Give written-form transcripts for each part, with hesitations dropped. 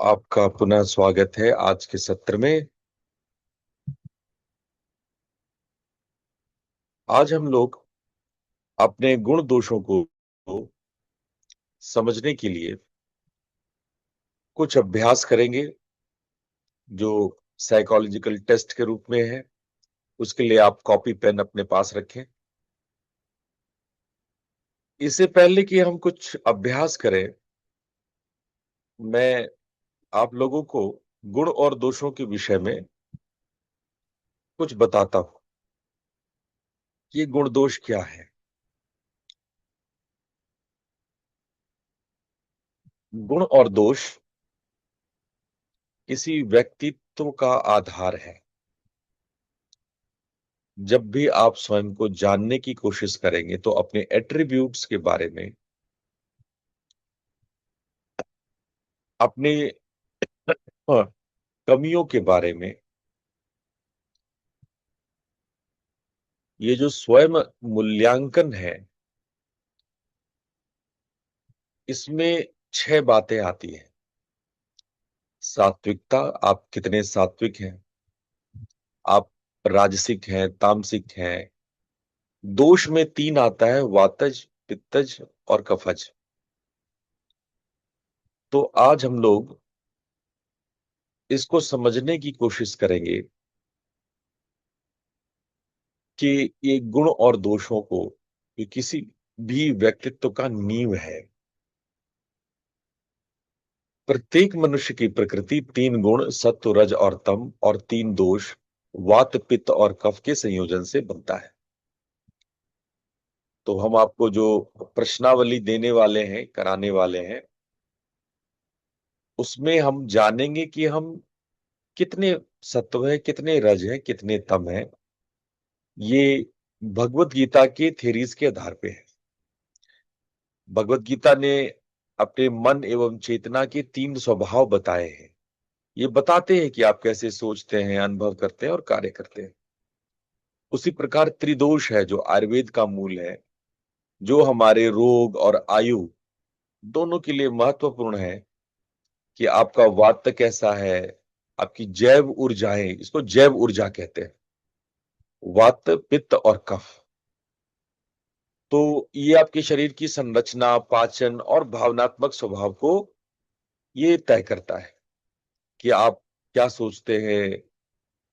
आपका पुनः स्वागत है आज के सत्र में। आज हम लोग अपने गुण दोषों को समझने के लिए कुछ अभ्यास करेंगे जो साइकोलॉजिकल टेस्ट के रूप में है। उसके लिए आप कॉपी पेन अपने पास रखें। इससे पहले कि हम कुछ अभ्यास करें, मैं आप लोगों को गुण और दोषों के विषय में कुछ बताता हूं। ये गुण दोष क्या है? गुण और दोष किसी व्यक्तित्व का आधार है। जब भी आप स्वयं को जानने की कोशिश करेंगे तो अपने एट्रीब्यूट्स के बारे में, अपने कमियों के बारे में, ये जो स्वयं मूल्यांकन है, इसमें 6 बातें आती हैं। सात्विकता, आप कितने सात्विक हैं, आप राजसिक हैं, तामसिक हैं। दोष में 3 आता है, वातज, पित्तज और कफज। तो आज हम लोग इसको समझने की कोशिश करेंगे कि ये गुण और दोषों को, ये किसी भी व्यक्तित्व का नींव है। प्रत्येक मनुष्य की प्रकृति 3 गुण सत्व, रज और तम, और 3 दोष वात, पित्त और कफ के संयोजन से बनता है। तो हम आपको जो प्रश्नावली देने वाले हैं, कराने वाले हैं, उसमें हम जानेंगे कि हम कितने सत्व है, कितने रज है, कितने तम है। ये भगवत गीता के थेरीज के आधार पे है। भगवत गीता ने अपने मन एवं चेतना के 3 स्वभाव बताए हैं। ये बताते हैं कि आप कैसे सोचते हैं, अनुभव करते हैं और कार्य करते हैं। उसी प्रकार त्रिदोष है जो आयुर्वेद का मूल है, जो हमारे रोग और आयु दोनों के लिए महत्वपूर्ण है। कि आपका वात कैसा है, आपकी जैव ऊर्जाएं, इसको जैव ऊर्जा कहते हैं, वात, पित्त और कफ। तो ये आपके शरीर की संरचना, पाचन और भावनात्मक स्वभाव को ये तय करता है कि आप क्या सोचते हैं,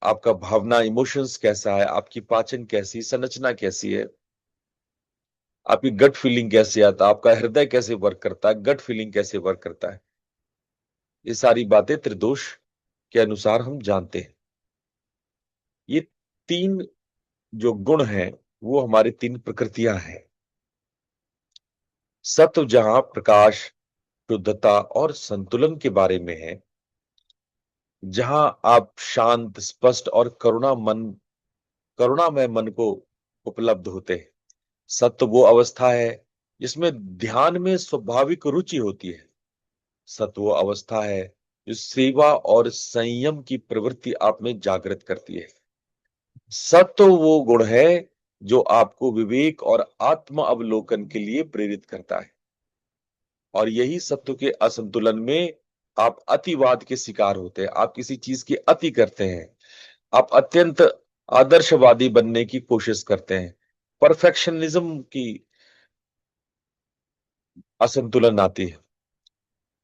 आपका भावना, इमोशंस कैसा है, आपकी पाचन कैसी, संरचना कैसी है, आपकी गट फीलिंग कैसे आता है, आपका हृदय कैसे वर्क करता है, गट फीलिंग कैसे वर्क करता है। ये सारी बातें त्रिदोष के अनुसार हम जानते हैं। ये 3 जो गुण हैं, वो हमारी 3 प्रकृतियां हैं। सत्व जहां प्रकाश, शुद्धता और संतुलन के बारे में है, जहां आप शांत, स्पष्ट और करुणामय मन को उपलब्ध होते हैं। सत्व वो अवस्था है जिसमें ध्यान में स्वाभाविक रुचि होती है। सत्व वो अवस्था है जो सेवा और संयम की प्रवृत्ति आप में जागृत करती है। सत्व वो गुण है जो आपको विवेक और आत्म अवलोकन के लिए प्रेरित करता है। और यही सत्व के असंतुलन में आप अतिवाद के शिकार होते हैं। आप किसी चीज की अति करते हैं, आप अत्यंत आदर्शवादी बनने की कोशिश करते हैं, परफेक्शनिज्म की असंतुलन आती है,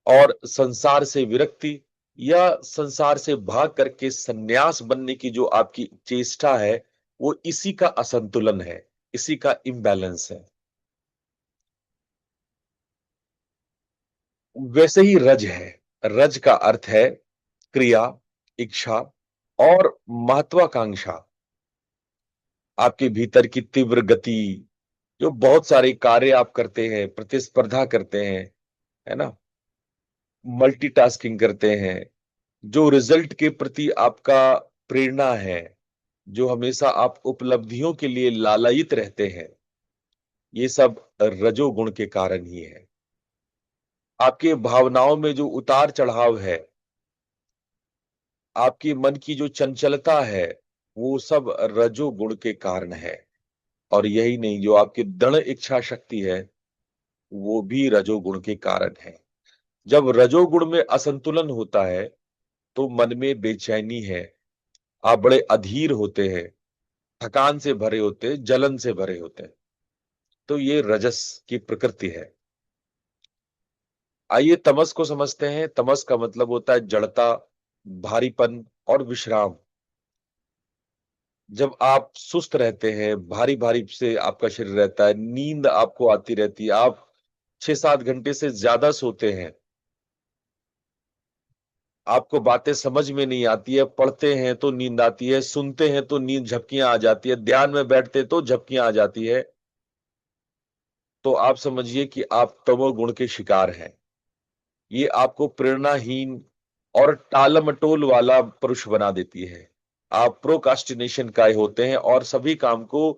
और संसार से विरक्ति या संसार से भाग करके सन्यास बनने की जो आपकी चेष्टा है, वो इसी का असंतुलन है, इसी का इम्बैलेंस है। वैसे ही रज है। रज का अर्थ है क्रिया, इच्छा और महत्वाकांक्षा। आपके भीतर की तीव्र गति, जो बहुत सारे कार्य आप करते हैं, प्रतिस्पर्धा करते हैं, है ना, मल्टीटास्किंग करते हैं, जो रिजल्ट के प्रति आपका प्रेरणा है, जो हमेशा आप उपलब्धियों के लिए लालायित रहते हैं, ये सब रजोगुण के कारण ही है। आपके भावनाओं में जो उतार चढ़ाव है, आपके मन की जो चंचलता है, वो सब रजोगुण के कारण है। और यही नहीं, जो आपकी दृढ़ इच्छा शक्ति है, वो भी रजोगुण के कारण है। जब रजोगुण में असंतुलन होता है तो मन में बेचैनी है, आप बड़े अधीर होते हैं, थकान से भरे होते हैं, जलन से भरे होते हैं। तो ये रजस की प्रकृति है। आइए तमस को समझते हैं। तमस का मतलब होता है जड़ता, भारीपन और विश्राम। जब आप सुस्त रहते हैं, भारी भारी से आपका शरीर रहता है, नींद आपको आती रहती है, आप 6-7 घंटे से ज्यादा सोते हैं, आपको बातें समझ में नहीं आती है, पढ़ते हैं तो नींद आती है, सुनते हैं तो नींद झपकियां आ जाती है, ध्यान में बैठते तो झपकियां आ जाती है, तो आप समझिए कि आप तमोगुण के शिकार हैं। ये आपको प्रेरणाहीन और टालमटोल वाला पुरुष बना देती है। आप प्रोकास्टिनेशन का होते हैं और सभी काम को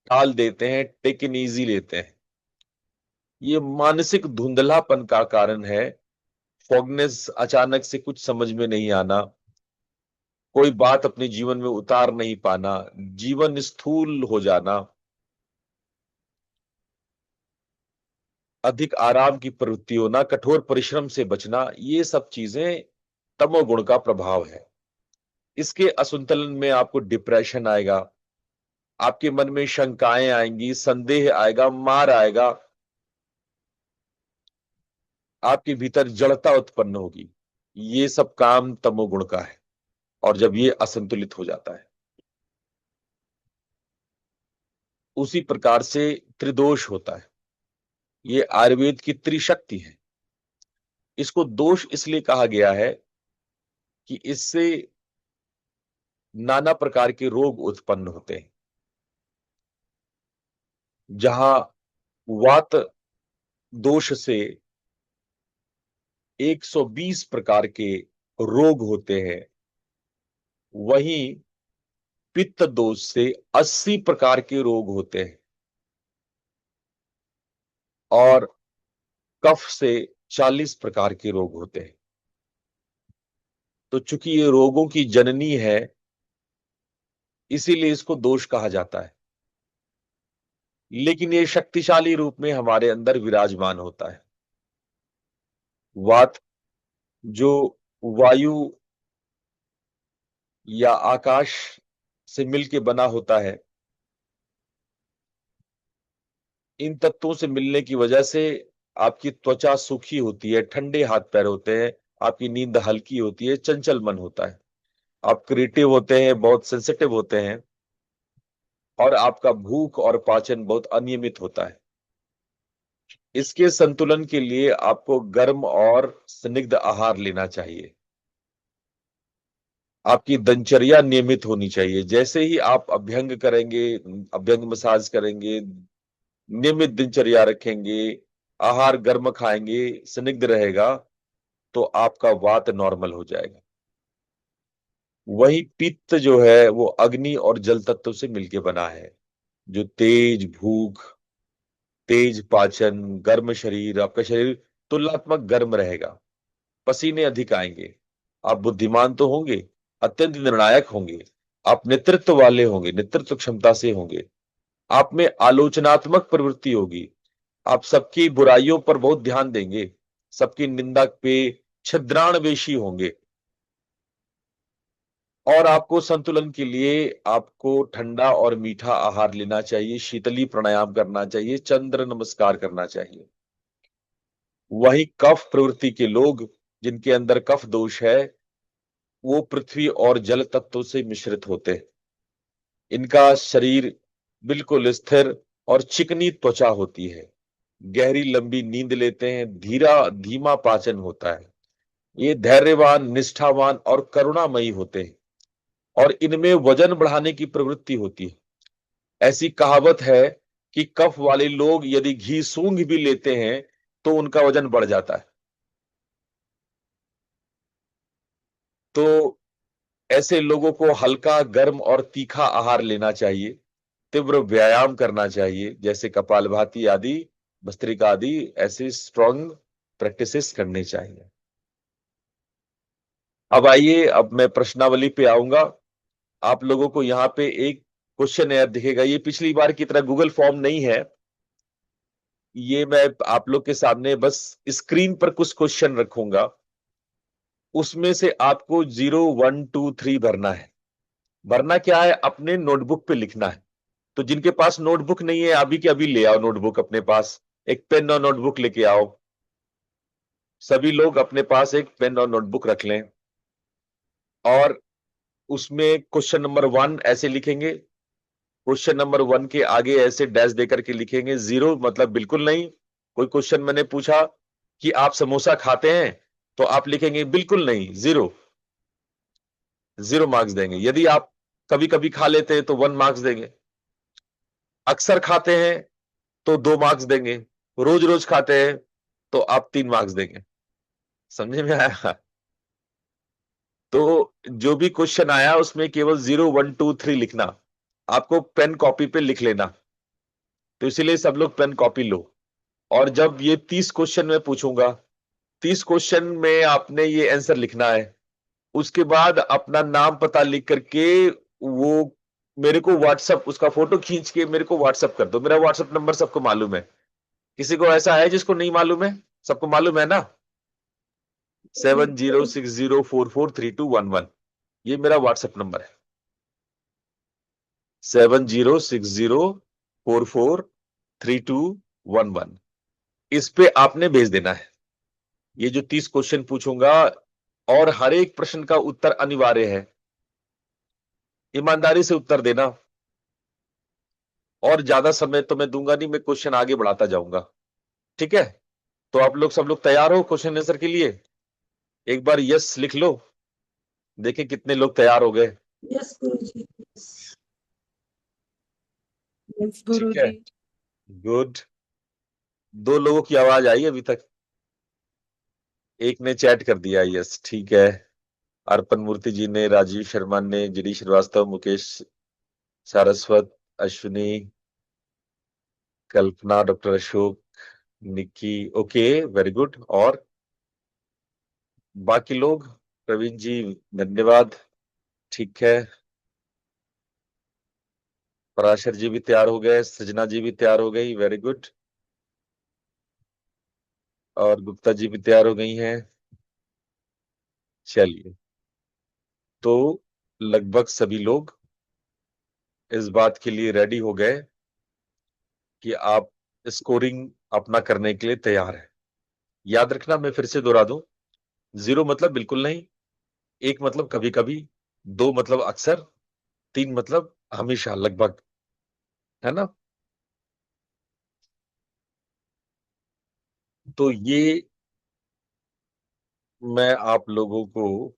टाल देते हैं, टेक इट इजी लेते हैं। ये मानसिक धुंधलापन का कारण है। फॉगनेस, अचानक से कुछ समझ में नहीं आना, कोई बात अपने जीवन में उतार नहीं पाना, जीवन स्थूल हो जाना, अधिक आराम की प्रवृत्ति होना, कठोर परिश्रम से बचना, ये सब चीजें तमोगुण का प्रभाव है। इसके असंतुलन में आपको डिप्रेशन आएगा, आपके मन में शंकाएं आएंगी, संदेह आएगा, मार आएगा, आपके भीतर जड़ता उत्पन्न होगी। ये सब काम तमोगुण का है। और जब ये असंतुलित हो जाता है, उसी प्रकार से त्रिदोष होता है। ये आयुर्वेद की त्रिशक्ति है। इसको दोष इसलिए कहा गया है कि इससे नाना प्रकार के रोग उत्पन्न होते हैं। जहां वात दोष से 120 प्रकार के रोग होते हैं, वहीं पित्त दोष से 80 प्रकार के रोग होते हैं, और कफ से 40 प्रकार के रोग होते हैं। तो चूंकि ये रोगों की जननी है, इसीलिए इसको दोष कहा जाता है। लेकिन ये शक्तिशाली रूप में हमारे अंदर विराजमान होता है। वात जो वायु या आकाश से मिलके बना होता है, इन तत्वों से मिलने की वजह से आपकी त्वचा सूखी होती है, ठंडे हाथ पैर होते हैं, आपकी नींद हल्की होती है, चंचल मन होता है, आप क्रिएटिव होते हैं, बहुत सेंसिटिव होते हैं, और आपका भूख और पाचन बहुत अनियमित होता है। इसके संतुलन के लिए आपको गर्म और स्निग्ध आहार लेना चाहिए। आपकी दिनचर्या नियमित होनी चाहिए। जैसे ही आप अभ्यंग करेंगे, अभ्यंग मसाज करेंगे, नियमित दिनचर्या रखेंगे, आहार गर्म खाएंगे, स्निग्ध रहेगा, तो आपका वात नॉर्मल हो जाएगा। वही पित्त जो है वो अग्नि और जल तत्व से मिलके बना है, जो तेज भूख, तेज पाचन, गर्म शरीर, आपका शरीर तुलनात्मक गर्म रहेगा, पसीने अधिक आएंगे, आप बुद्धिमान तो होंगे, अत्यंत निर्णायक होंगे, आप नेतृत्व वाले होंगे, नेतृत्व क्षमता से होंगे, आप में आलोचनात्मक प्रवृत्ति होगी, आप सबकी बुराइयों पर बहुत ध्यान देंगे, सबकी निंदा पे छिद्राणवेशी होंगे। और आपको संतुलन के लिए आपको ठंडा और मीठा आहार लेना चाहिए, शीतली प्राणायाम करना चाहिए, चंद्र नमस्कार करना चाहिए। वही कफ प्रवृत्ति के लोग, जिनके अंदर कफ दोष है, वो पृथ्वी और जल तत्व से मिश्रित होते हैं। इनका शरीर बिल्कुल स्थिर और चिकनी त्वचा होती है, गहरी लंबी नींद लेते हैं, धीमा पाचन होता है, ये धैर्यवान, निष्ठावान और करुणामयी होते हैं, और इनमें वजन बढ़ाने की प्रवृत्ति होती है। ऐसी कहावत है कि कफ वाले लोग यदि घी सूंघ भी लेते हैं तो उनका वजन बढ़ जाता है। तो ऐसे लोगों को हल्का, गर्म और तीखा आहार लेना चाहिए, तीव्र व्यायाम करना चाहिए, जैसे कपालभाति आदि, भस्त्रिका आदि, ऐसे स्ट्रॉन्ग प्रैक्टिसेस करने चाहिए। अब आइए, अब मैं प्रश्नावली पे आऊंगा। आप लोगों को यहाँ पे एक क्वेश्चन एयर दिखेगा। ये पिछली बार की तरह गूगल फॉर्म नहीं है, ये मैं आप लोग के सामने बस स्क्रीन पर कुछ क्वेश्चन रखूंगा, उसमें से आपको 0 1 2 3 भरना है। भरना क्या है, अपने नोटबुक पे लिखना है। तो जिनके पास नोटबुक नहीं है, अभी के अभी ले आओ नोटबुक अपने पास, एक पेन और नोटबुक लेके आओ। सभी लोग अपने पास एक पेन और नोटबुक रख लें, और उसमें क्वेश्चन नंबर 1 ऐसे लिखेंगे, क्वेश्चन नंबर 1 के आगे ऐसे डैश देकर के लिखेंगे। 0 मतलब बिल्कुल नहीं। कोई क्वेश्चन मैंने पूछा कि आप समोसा खाते हैं, तो आप लिखेंगे बिल्कुल नहीं, 0। 0 मार्क्स देंगे। यदि आप कभी कभी खा लेते हैं तो 1 मार्क्स देंगे। अक्सर खाते हैं तो 2 मार्क्स देंगे। रोज रोज खाते हैं तो आप 3 मार्क्स देंगे। समझे में आया? तो जो भी क्वेश्चन आया उसमें केवल 0 1 2 3 लिखना, आपको पेन कॉपी पे लिख लेना। तो इसीलिए सब लोग पेन कॉपी लो। और जब ये 30 क्वेश्चन मैं पूछूंगा, 30 क्वेश्चन में आपने ये आंसर लिखना है। उसके बाद अपना नाम पता लिख करके वो मेरे को व्हाट्सअप, उसका फोटो खींच के मेरे को व्हाट्सअप कर दो। मेरा व्हाट्सअप नंबर सबको मालूम है। किसी को ऐसा है जिसको नहीं मालूम है? सबको मालूम है ना? 7060443211, ये मेरा व्हाट्सएप नंबर है। 7060443211, इस पे आपने भेज देना है ये जो 30 क्वेश्चन पूछूंगा। और हर एक प्रश्न का उत्तर अनिवार्य है, ईमानदारी से उत्तर देना। और ज्यादा समय तो मैं दूंगा नहीं, मैं क्वेश्चन आगे बढ़ाता जाऊंगा। ठीक है? तो आप लोग सब लोग तैयार हो क्वेश्चन आंसर के लिए? एक बार यस लिख लो, देखें कितने लोग तैयार हो गए। यस गुरुजी। यस ठीक है, गुरुजी। गुड। 2 लोगों की आवाज आई अभी तक, एक ने चैट कर दिया यस, ठीक है। अर्पण मूर्ति जी ने, राजीव शर्मा ने, Giri Srivastava, Mukesh Saraswat, Ashwini, Kalpana, doctor Ashok, Nikki, okay, very good. और बाकी लोग? प्रवीण जी धन्यवाद, ठीक है। पराशर जी भी तैयार हो गए, सृजना जी भी तैयार हो गई, वेरी गुड। और गुप्ता जी भी तैयार हो गई हैं। चलिए, तो लगभग सभी लोग इस बात के लिए रेडी हो गए कि आप स्कोरिंग अपना करने के लिए तैयार है। याद रखना, मैं फिर से दोहरा दूं, 0 मतलब बिल्कुल नहीं, 1 मतलब कभी कभी, 2 मतलब अक्सर, 3 मतलब हमेशा, लगभग, है ना? तो ये मैं आप लोगों को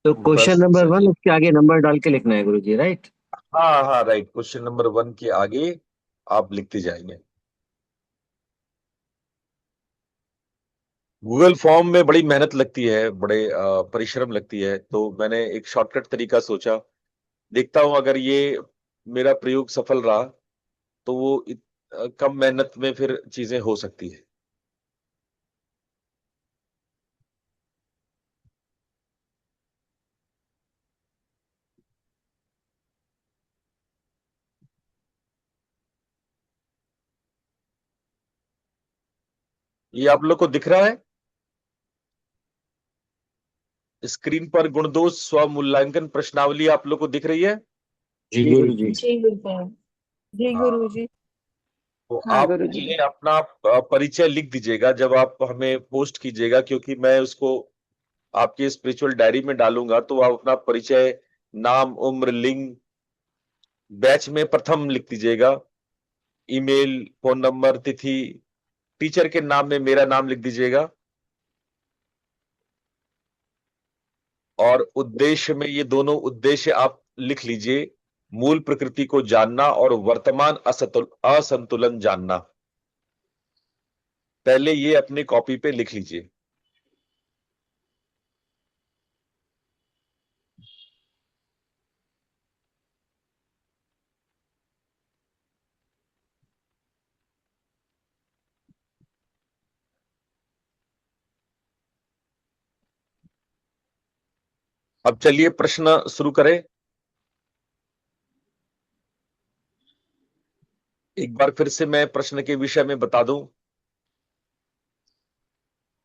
तो क्वेश्चन बस नंबर 1 चलिए। उसके आगे नंबर डाल के लिखना है गुरुजी, राइट? हाँ हाँ, राइट, क्वेश्चन नंबर 1 के आगे आप लिखते जाएंगे। गूगल फॉर्म में बड़ी मेहनत लगती है, बड़े परिश्रम लगती है, तो मैंने एक शॉर्टकट तरीका सोचा। देखता हूं अगर ये मेरा प्रयोग सफल रहा तो वो कम मेहनत में फिर चीजें हो सकती है। ये आप लोग को दिख रहा है स्क्रीन पर? गुणदोष स्व मूल्यांकन प्रश्नावली आप लोग को दिख रही है? जी जी गुरुजी। जी गुरुजी। जी हाँ। गुरुजी। तो हाँ आप गुरुजी। पहले अपना परिचय लिख दीजिएगा जब आप हमें पोस्ट कीजिएगा, क्योंकि मैं उसको आपकी स्पिरिचुअल डायरी में डालूंगा। तो आप अपना परिचय, नाम, उम्र, लिंग, बैच में प्रथम लिख दीजिएगा, ईमेल, फोन नंबर, तिथि, टीचर के नाम में मेरा नाम लिख दीजिएगा। और उद्देश्य में ये दोनों उद्देश्य आप लिख लीजिए, मूल प्रकृति को जानना और वर्तमान असंतुलन जानना। पहले ये अपनी कॉपी पे लिख लीजिए। अब चलिए प्रश्न शुरू करें। एक बार फिर से मैं प्रश्न के विषय में बता दूं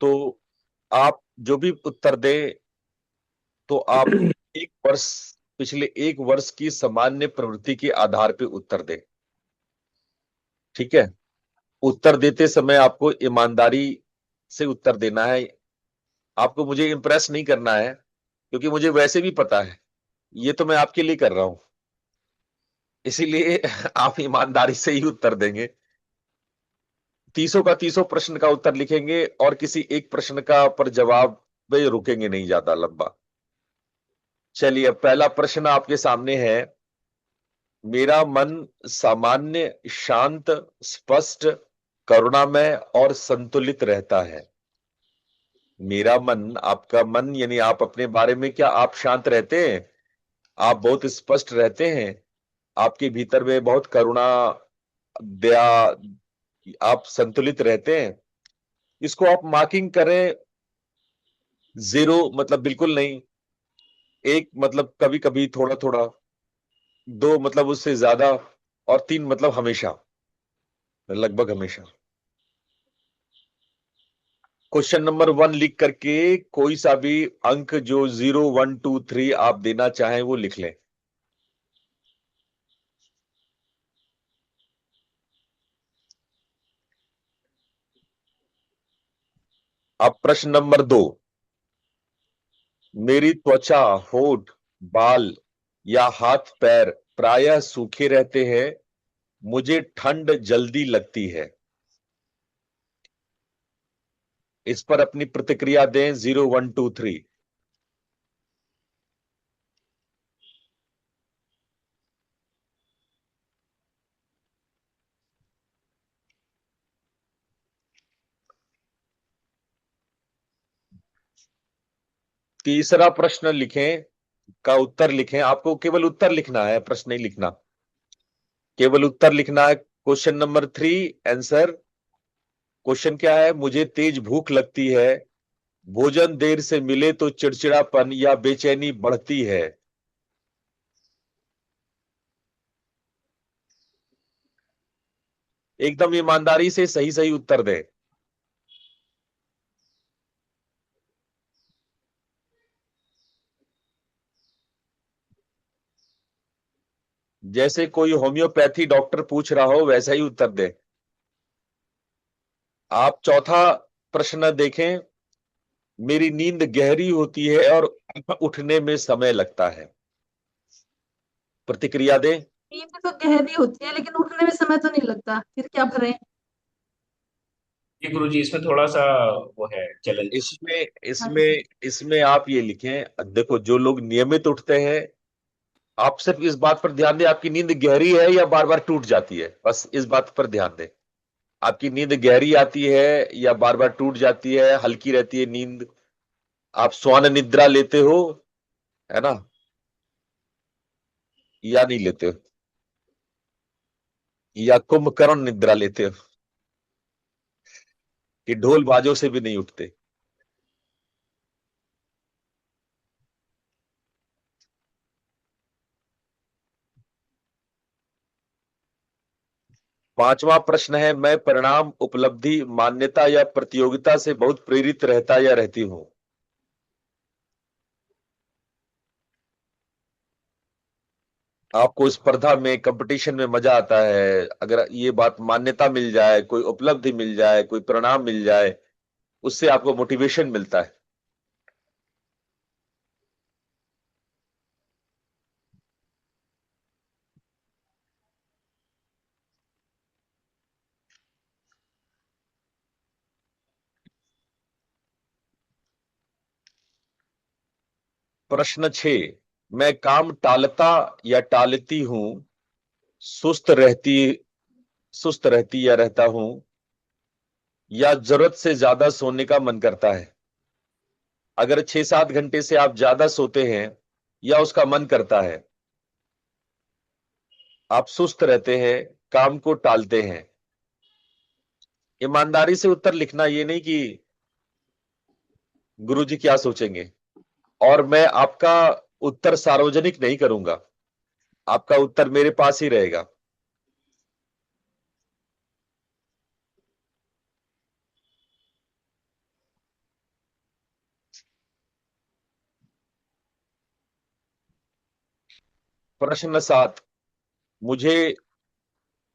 तो आप जो भी उत्तर दें तो आप एक वर्ष पिछले एक वर्ष की सामान्य प्रवृत्ति के आधार पर उत्तर दें। ठीक है, उत्तर देते समय आपको ईमानदारी से उत्तर देना है। आपको मुझे इंप्रेस नहीं करना है, क्योंकि मुझे वैसे भी पता है ये तो मैं आपके लिए कर रहा हूं, इसीलिए आप ईमानदारी से ही उत्तर देंगे। तीसों का तीसों प्रश्न का उत्तर लिखेंगे और किसी एक प्रश्न का पर जवाब में रुकेंगे नहीं ज्यादा लंबा। चलिए, अब पहला प्रश्न आपके सामने है। मेरा मन सामान्य, शांत, स्पष्ट, करुणामय और संतुलित रहता है। मेरा मन, आपका मन यानी आप अपने बारे में, क्या आप शांत रहते हैं? आप बहुत स्पष्ट रहते हैं? आपके भीतर में बहुत करुणा, दया, आप संतुलित रहते हैं? इसको आप मार्किंग करें। 0 मतलब बिल्कुल नहीं, 1 मतलब कभी कभी थोड़ा थोड़ा, 2 मतलब उससे ज्यादा, और 3 मतलब हमेशा, लगभग हमेशा। क्वेश्चन नंबर 1 लिख करके कोई सा भी अंक जो 0, 1, 2, 3 आप देना चाहें वो लिख लें। अब प्रश्न नंबर 2। मेरी त्वचा, होठ, बाल या हाथ पैर प्रायः सूखे रहते हैं। मुझे ठंड जल्दी लगती है। इस पर अपनी प्रतिक्रिया दें। 0, 1, 2, 3। तीसरा प्रश्न लिखें, का उत्तर लिखें। आपको केवल उत्तर लिखना है, प्रश्न नहीं लिखना, केवल उत्तर लिखना है। Question number 3 answer. क्वेश्चन क्या है? मुझे तेज भूख लगती है। भोजन देर से मिले तो चिड़चिड़ापन या बेचैनी बढ़ती है। एकदम ईमानदारी से सही सही उत्तर दें। जैसे कोई होम्योपैथी डॉक्टर पूछ रहा हो वैसा ही उत्तर दें। आप चौथा प्रश्न देखें। मेरी नींद गहरी होती है और उठने में समय लगता है। प्रतिक्रिया दें। नींद तो गहरी होती है लेकिन उठने में समय तो नहीं लगता, फिर क्या भरें? जी गुरुजी, इसमें थोड़ा सा वो है चैलेंज। इसमें हाँ जी। इसमें इसमें आप ये लिखें। देखो, जो लोग नियमित उठते हैं, आप सिर्फ इस बात पर ध्यान दें आपकी नींद गहरी है या बार बार टूट जाती है, बस इस बात पर ध्यान दें। आपकी नींद गहरी आती है या बार बार टूट जाती है, हल्की रहती है नींद, आप स्वान निद्रा लेते हो, है ना, या नहीं लेते हो, या कुंभकर्ण निद्रा लेते हो कि ढोल बाजों से भी नहीं उठते। पांचवा प्रश्न है। मैं परिणाम, उपलब्धि, मान्यता या प्रतियोगिता से बहुत प्रेरित रहता या रहती हूं। आपको स्पर्धा में, कंपटीशन में मजा आता है अगर ये बात मान्यता मिल जाए, कोई उपलब्धि मिल जाए, कोई परिणाम मिल जाए, उससे आपको मोटिवेशन मिलता है। प्रश्न 6। मैं काम टालता या टालती हूं, सुस्त रहती सुस्त रहती या रहता हूं, या जरूरत से ज्यादा सोने का मन करता है। अगर 6-7 घंटे से आप ज्यादा सोते हैं या उसका मन करता है, आप सुस्त रहते हैं, काम को टालते हैं। ईमानदारी से उत्तर लिखना, ये नहीं कि गुरुजी क्या सोचेंगे। और मैं आपका उत्तर सार्वजनिक नहीं करूंगा, आपका उत्तर मेरे पास ही रहेगा। प्रश्न 7, मुझे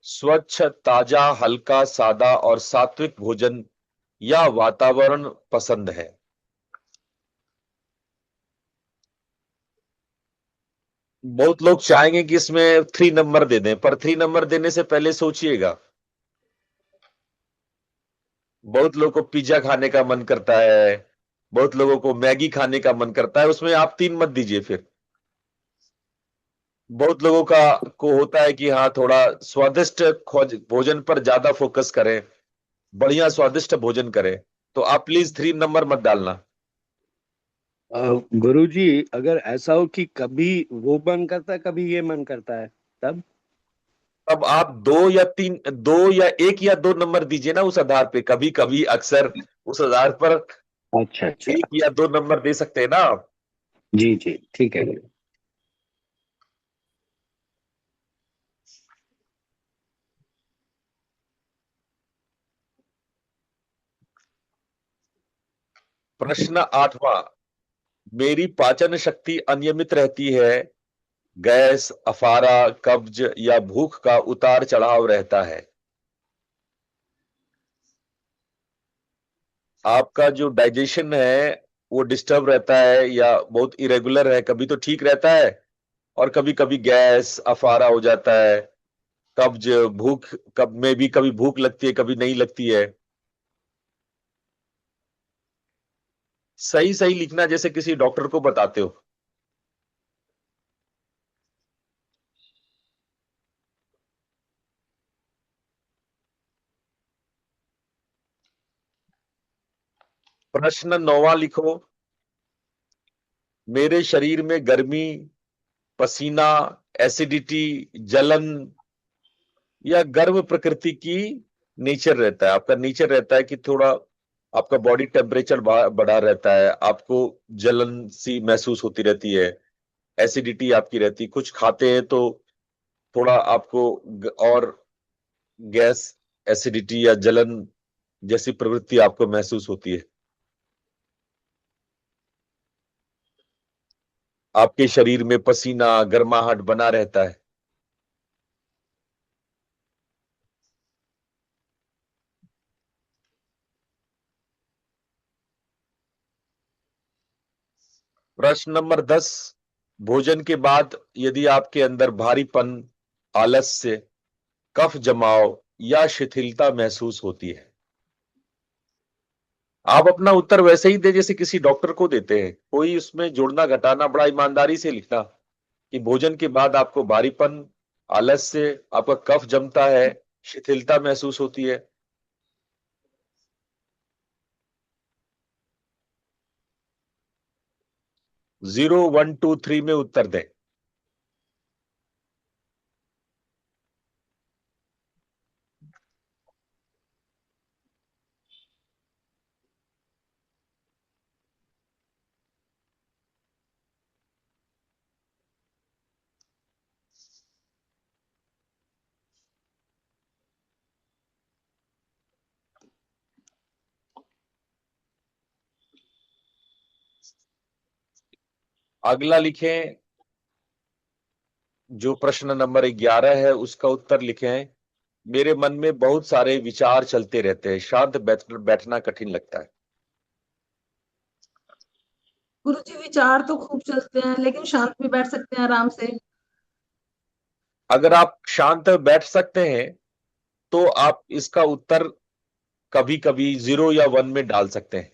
स्वच्छ, ताजा, हल्का, सादा और सात्विक भोजन या वातावरण पसंद है। बहुत लोग चाहेंगे कि इसमें 3 नंबर दे दें, पर 3 नंबर देने से पहले सोचिएगा। बहुत लोगों को पिज्जा खाने का मन करता है, बहुत लोगों को मैगी खाने का मन करता है, उसमें आप 3 मत दीजिए। फिर बहुत लोगों का को होता है कि हाँ, थोड़ा स्वादिष्ट भोजन पर ज्यादा फोकस करें, बढ़िया स्वादिष्ट भोजन करें। तो आप प्लीज 3 नंबर मत डालना। गुरुजी, अगर ऐसा हो कि कभी वो मन करता है कभी ये मन करता है, तब? अब आप 2 या 3, 1 या 2 नंबर दीजिए ना, उस आधार पे। कभी कभी, अक्सर, उस आधार पर अच्छा अच्छा। 1 या 2 नंबर दे सकते हैं ना आप। जी जी, ठीक है गुरु। प्रश्न 8वां, मेरी पाचन शक्ति अनियमित रहती है, गैस, अफारा, कब्ज या भूख का उतार चढ़ाव रहता है। आपका जो डाइजेशन है वो डिस्टर्ब रहता है या बहुत इरेगुलर है, कभी तो ठीक रहता है और कभी कभी गैस, अफारा हो जाता है, कब्ज, भूख, कब में भी कभी भूख लगती है, कभी नहीं लगती है। सही सही लिखना, जैसे किसी डॉक्टर को बताते हो। प्रश्न 9वां लिखो, मेरे शरीर में गर्मी, पसीना, एसिडिटी, जलन या गर्म प्रकृति की नेचर रहता है। आपका नेचर रहता है कि थोड़ा आपका बॉडी टेम्परेचर बढ़ा रहता है, आपको जलन सी महसूस होती रहती है, एसिडिटी आपकी रहती है, कुछ खाते हैं तो थोड़ा आपको और गैस, एसिडिटी या जलन जैसी प्रवृत्ति आपको महसूस होती है। आपके शरीर में पसीना, गर्माहट बना रहता है। प्रश्न नंबर 10, भोजन के बाद यदि आपके अंदर भारीपन, आलस्य, कफ जमाव या शिथिलता महसूस होती है। आप अपना उत्तर वैसे ही दे जैसे किसी डॉक्टर को देते हैं, कोई उसमें जोड़ना घटाना, बड़ा ईमानदारी से लिखना कि भोजन के बाद आपको भारीपन, आलस्य, आपका कफ जमता है, शिथिलता महसूस होती है। 0, 1, 2, 3 में उत्तर दें। अगला लिखें, जो प्रश्न नंबर 11 है उसका उत्तर लिखें, मेरे मन में बहुत सारे विचार चलते रहते हैं, शांत बैठना कठिन लगता है। गुरुजी, विचार तो खूब चलते हैं लेकिन शांत भी बैठ सकते हैं आराम से। अगर आप शांत बैठ सकते हैं तो आप इसका उत्तर कभी कभी 0 या 1 में डाल सकते हैं।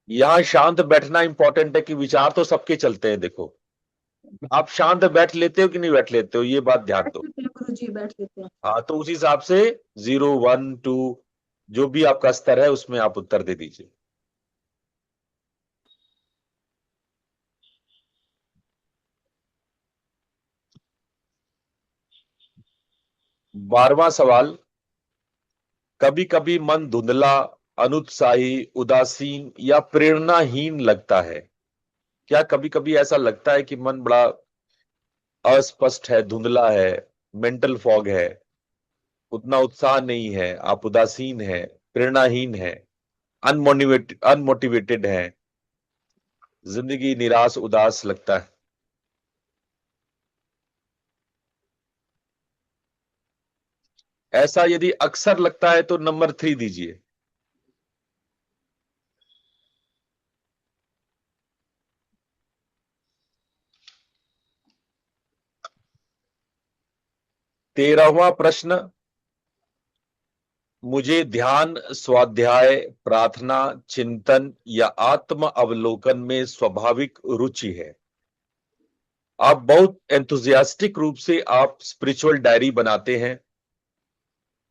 यहां शांत बैठना इंपॉर्टेंट है कि विचार तो सबके चलते हैं। देखो, आप शांत बैठ लेते हो कि नहीं बैठ लेते हो, ये बात ध्यान बैठ दो। लेते हैं गुरुजी, बैठ लेते हैं। हाँ, तो उस हिसाब से 0, 1, 2 जो भी आपका स्तर है उसमें आप उत्तर दे दीजिए। 12वां सवाल, कभी कभी मन धुंधला, अनुत्साही, उदासीन या प्रेरणाहीन लगता है? क्या कभी कभी ऐसा लगता है कि मन बड़ा अस्पष्ट है, धुंधला है, मेंटल फॉग है, उतना उत्साह नहीं है, आप उदासीन है, प्रेरणाहीन है, अनमोटिवेटेड है, जिंदगी निराश उदास लगता है? ऐसा यदि अक्सर लगता है तो नंबर 3 दीजिए। तेरहवां प्रश्न, मुझे ध्यान, स्वाध्याय, प्रार्थना, चिंतन या आत्म अवलोकन में स्वाभाविक रुचि है। आप बहुत एंथुजियास्टिक रूप से आप स्पिरिचुअल डायरी बनाते हैं,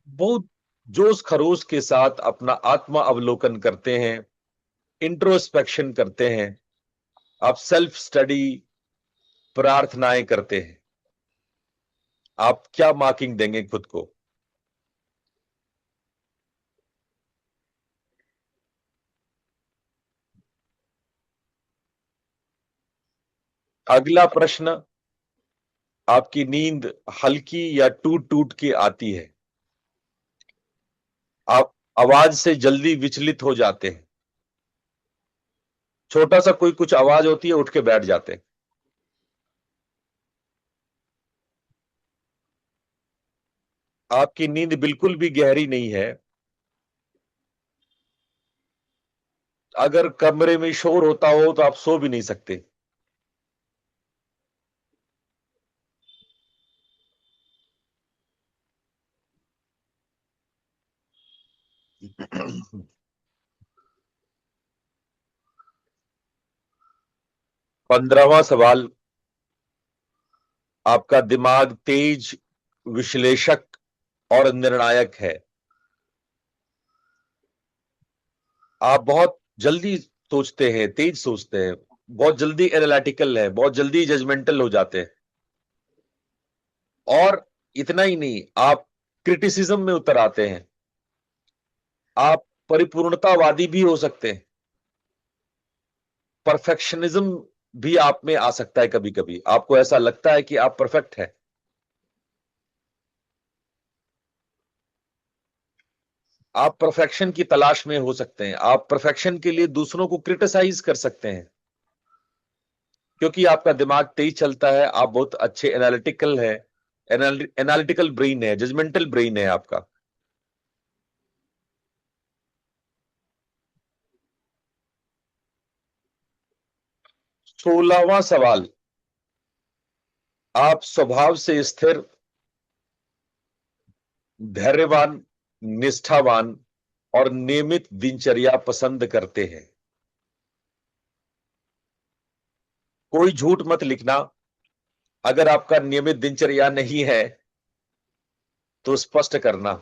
बहुत जोश खरोश के साथ अपना आत्म अवलोकन करते हैं, इंट्रोस्पेक्शन करते हैं, आप सेल्फ स्टडी, प्रार्थनाएं करते हैं। आप क्या मार्किंग देंगे खुद को? अगला प्रश्न, आपकी नींद हल्की या टूट टूट के आती है? आप आवाज से जल्दी विचलित हो जाते हैं? छोटा सा कोई कुछ आवाज होती है, उठ के बैठ जाते हैं? आपकी नींद बिल्कुल भी गहरी नहीं है? अगर कमरे में शोर होता हो तो आप सो भी नहीं सकते? पंद्रहवां सवाल, आपका दिमाग तेज, विश्लेषक और निर्णायक है। आप बहुत जल्दी सोचते हैं, तेज सोचते हैं, बहुत जल्दी एनालिटिकल है, बहुत जल्दी जजमेंटल हो जाते हैं। और इतना ही नहीं, आप क्रिटिसिज्म में उतर आते हैं, आप परिपूर्णतावादी भी हो सकते हैं, परफेक्शनिज्म भी आप में आ सकता है। कभी कभी आपको ऐसा लगता है कि आप परफेक्ट है। आप परफेक्शन की तलाश में हो सकते हैं, आप परफेक्शन के लिए दूसरों को क्रिटिसाइज कर सकते हैं, क्योंकि आपका दिमाग तेज चलता है, आप बहुत अच्छे एनालिटिकल है, एनालिटिकल ब्रेन है, जजमेंटल ब्रेन है आपका। सोलहवां सवाल, आप स्वभाव से स्थिर, धैर्यवान, निष्ठावान और नियमित दिनचर्या पसंद करते हैं। कोई झूठ मत लिखना। अगर आपका नियमित दिनचर्या नहीं है तो स्पष्ट करना।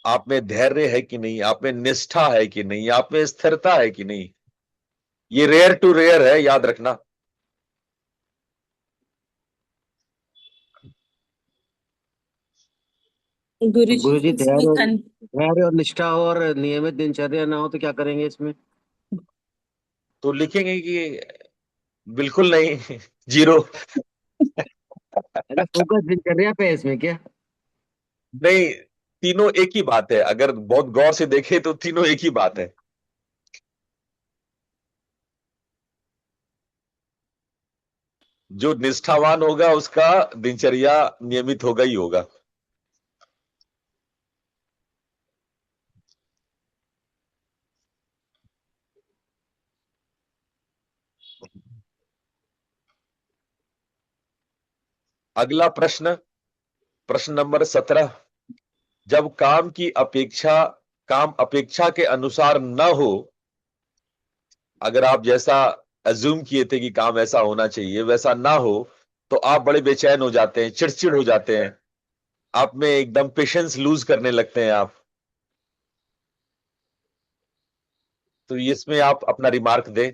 आप में धैर्य है कि नहीं, आप में निष्ठा है कि नहीं, आप में स्थिरता है कि नहीं। ये रेयर टू रेयर है, याद रखना। गुरुजी गुरुजी इसमें धैर्य और निष्ठा हो और नियमित दिनचर्या ना हो तो क्या करेंगे इसमें? तो लिखेंगे कि बिल्कुल नहीं, जीरो। अरे फोकस दिनचर्या पे है इसमें क्या? नहीं, तीनों एक ही बात है, अगर बहुत गौर से देखें तो तीनों एक ही बात है। जो निष्ठावान होगा उसका दिनचर्या नियमित होगा ही होगा। अगला प्रश्न, प्रश्न नंबर 17, जब काम अपेक्षा के अनुसार न हो, अगर आप जैसा अज्यूम किए थे कि काम ऐसा होना चाहिए वैसा ना हो, तो आप बड़े बेचैन हो जाते हैं, चिड़चिड़ हो जाते हैं, आप में एकदम पेशेंस लूज करने लगते हैं आप। तो इसमें आप अपना रिमार्क दें।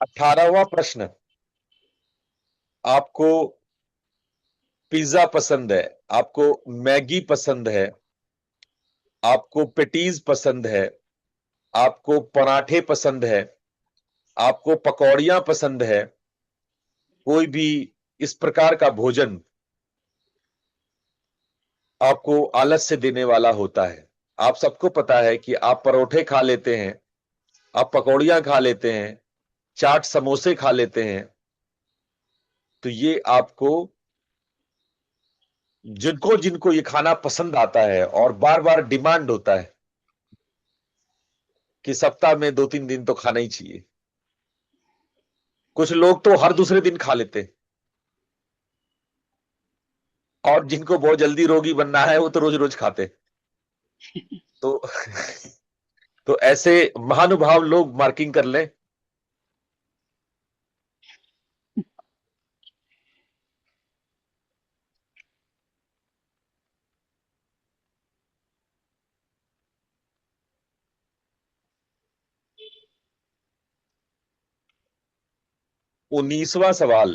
18वां प्रश्न, आपको पिज्जा पसंद है, आपको मैगी पसंद है, आपको पेटीज पसंद है, आपको पराठे पसंद है, आपको पकौड़ियां पसंद है, कोई भी इस प्रकार का भोजन आपको आलस्य देने वाला होता है। आप सबको पता है कि आप परोठे खा लेते हैं, आप पकौड़ियां खा लेते हैं, चाट समोसे खा लेते हैं, तो ये आपको, जिनको जिनको ये खाना पसंद आता है और बार बार डिमांड होता है कि सप्ताह में 2-3 दिन तो खाना ही चाहिए। कुछ लोग तो हर दूसरे दिन खा लेते हैं, और जिनको बहुत जल्दी रोगी बनना है वो तो रोज रोज खाते हैं। तो तो ऐसे महानुभाव लोग मार्किंग कर लें। उन्नीसवां सवाल,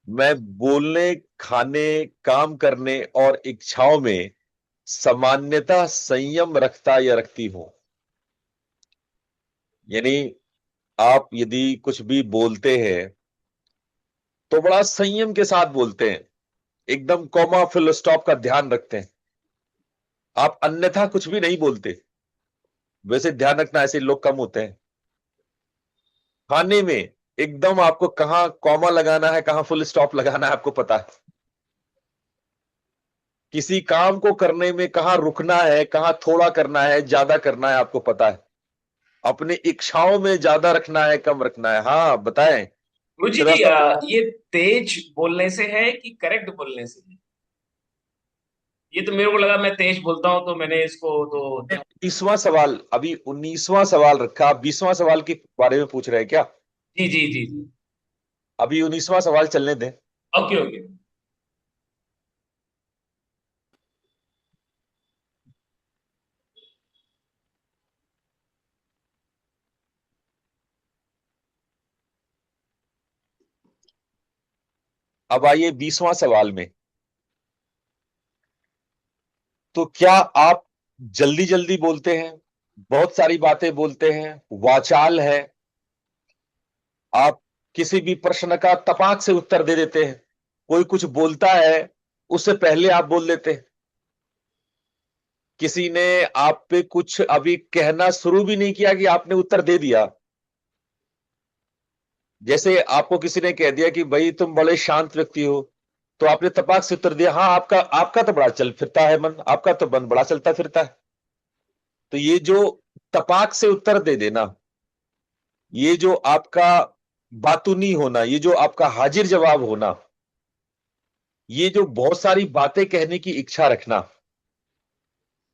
मैं बोलने, खाने, काम करने और इच्छाओं में सामान्यतः संयम रखता या रखती हूं। यानी आप यदि कुछ भी बोलते हैं तो बड़ा संयम के साथ बोलते हैं, एकदम कॉमा फुल स्टॉप का ध्यान रखते हैं, आप अन्यथा कुछ भी नहीं बोलते। वैसे ध्यान रखना, ऐसे लोग कम होते हैं। खाने में एकदम आपको कहां कॉमा लगाना है, कहां फुल स्टॉप लगाना है, आपको पता है। किसी काम को करने में कहां रुकना है, कहां थोड़ा करना है, ज्यादा करना है, आपको पता है। अपनी इच्छाओं में ज्यादा रखना है, कम रखना है। हाँ बताएं। गुरुजी, श्रीवास्तव, ये तेज बोलने से है कि करेक्ट बोलने से है? ये तो मेरे को लगा मैं तेज बोलता हूँ तो मैंने इसको तो ध्यान। 19वां सवाल, अभी 19वां सवाल रखा, आप 20वां सवाल के बारे में पूछ रहे हैं क्या? जी जी जी जी। अभी 19वां सवाल चलने दें। Okay okay. अब आइए 20वां सवाल में। तो क्या आप जल्दी जल्दी बोलते हैं, बहुत सारी बातें बोलते हैं, वाचाल है, आप किसी भी प्रश्न का तपाक से उत्तर दे देते हैं, कोई कुछ बोलता है उससे पहले आप बोल देते हैं, किसी ने आप पे कुछ अभी कहना शुरू भी नहीं किया कि आपने उत्तर दे दिया। जैसे आपको किसी ने कह दिया कि भाई तुम बड़े शांत व्यक्ति हो, तो आपने तपाक से उत्तर दिया, हाँ आपका आपका तो बड़ा चल फिरता है मन, आपका तो मन बड़ा चलता फिरता है। तो ये जो तपाक से उत्तर दे देना, ये जो आपका बातूनी होना, ये जो आपका हाजिर जवाब होना, ये जो बहुत सारी बातें कहने की इच्छा रखना,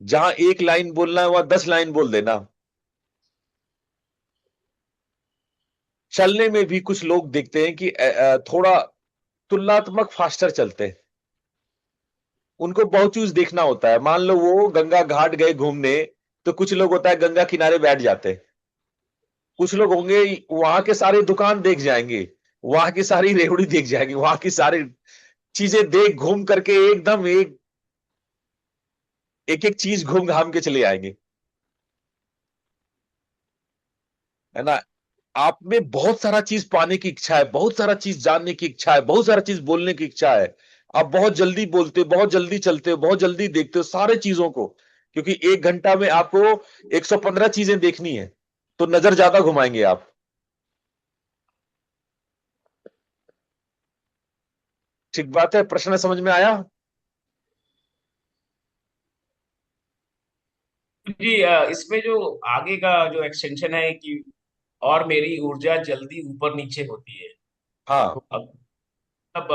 जहां एक लाइन बोलना है वहां 10 लाइन बोल देना। चलने में भी कुछ लोग देखते हैं कि थोड़ा तुलनात्मक फास्टर चलते हैं। उनको बहुत चीज देखना होता है। मान लो वो गंगा घाट गए घूमने, तो कुछ लोग होता है गंगा किनारे बैठ जाते हैं। कुछ लोग होंगे वहां के सारे दुकान देख जाएंगे, वहां की सारी रेवड़ी देख जाएंगे, वहां की सारी चीजें देख घूम करके एकदम एक एक एक चीज घूम घाम के चले आएंगे, है ना। आप में बहुत सारा चीज पाने की इच्छा है, बहुत सारा चीज जानने की इच्छा है, बहुत सारा चीज बोलने की इच्छा है। आप बहुत जल्दी बोलते हो, बहुत जल्दी चलते हो, बहुत जल्दी देखते हो सारे चीजों को, क्योंकि 1 घंटा में आपको 115 चीजें देखनी है, तो नजर ज्यादा घुमाएंगे आप। ठीक बात है, प्रश्न समझ में आया? जी, इसमें जो आगे का जो एक्सटेंशन है कि और मेरी ऊर्जा जल्दी ऊपर नीचे होती है। हाँ। अब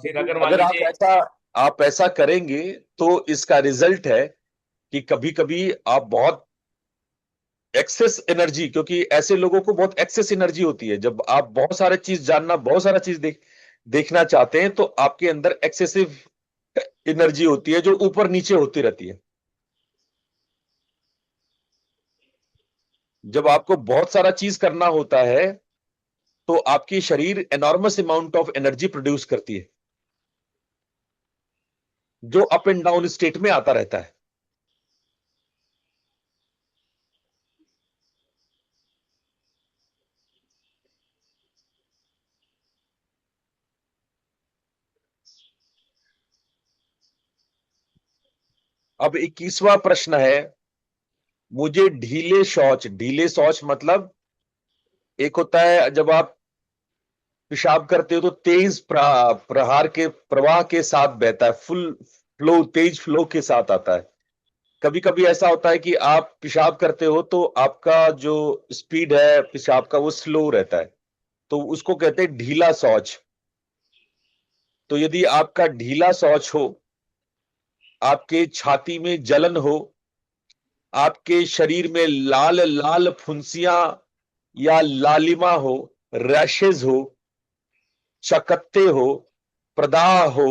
फिर तो अगर मान अगर लीजिए। आप ऐसा करेंगे तो इसका रिजल्ट है कि कभी कभी आप बहुत एक्सेस एनर्जी, क्योंकि ऐसे लोगों को बहुत एक्सेस एनर्जी होती है, जब आप बहुत सारे चीज जानना, बहुत सारा चीज देखना चाहते हैं, तो आपके अंदर एक्सेसिव एनर्जी होती है जो ऊपर नीचे होती रहती है। जब आपको बहुत सारा चीज करना होता है तो आपकी शरीर enormous amount of energy produce करती है, जो अप एंड डाउन स्टेट में आता रहता है। अब 21वां प्रश्न है, मुझे ढीले शौच मतलब एक होता है जब आप पेशाब करते हो तो तेज प्रहार के प्रवाह के साथ बहता है, फुल फ्लो, तेज फ्लो के साथ आता है। कभी कभी ऐसा होता है कि आप पेशाब करते हो तो आपका जो स्पीड है पेशाब का वो स्लो रहता है, तो उसको कहते हैं ढीला शौच। तो यदि आपका ढीला शौच हो, आपके छाती में जलन हो, आपके शरीर में लाल लाल फुंसियां या लालिमा हो, रैशेज हो, चकत्ते हो, प्रदाह हो,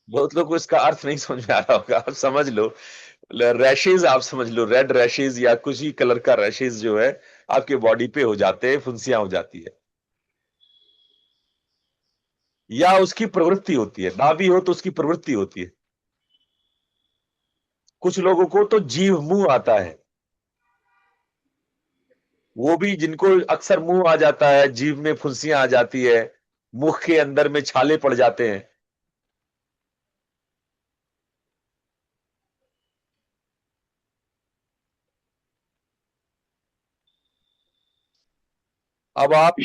बहुत लोग को इसका अर्थ नहीं समझ में आ रहा होगा, आप समझ लो। रैशेज आप समझ लो, रेड रैशेज या कुछ ही कलर का रैशेज जो है आपके बॉडी पे हो जाते हैं, फुंसियां हो जाती है, या उसकी प्रवृत्ति होती है, ना भी हो तो उसकी प्रवृत्ति होती है। कुछ लोगों को तो जीव मुंह आता है, वो भी जिनको अक्सर मुंह आ जाता है, जीभ में फुंसियां आ जाती है, मुख के अंदर में छाले पड़ जाते हैं। अब आप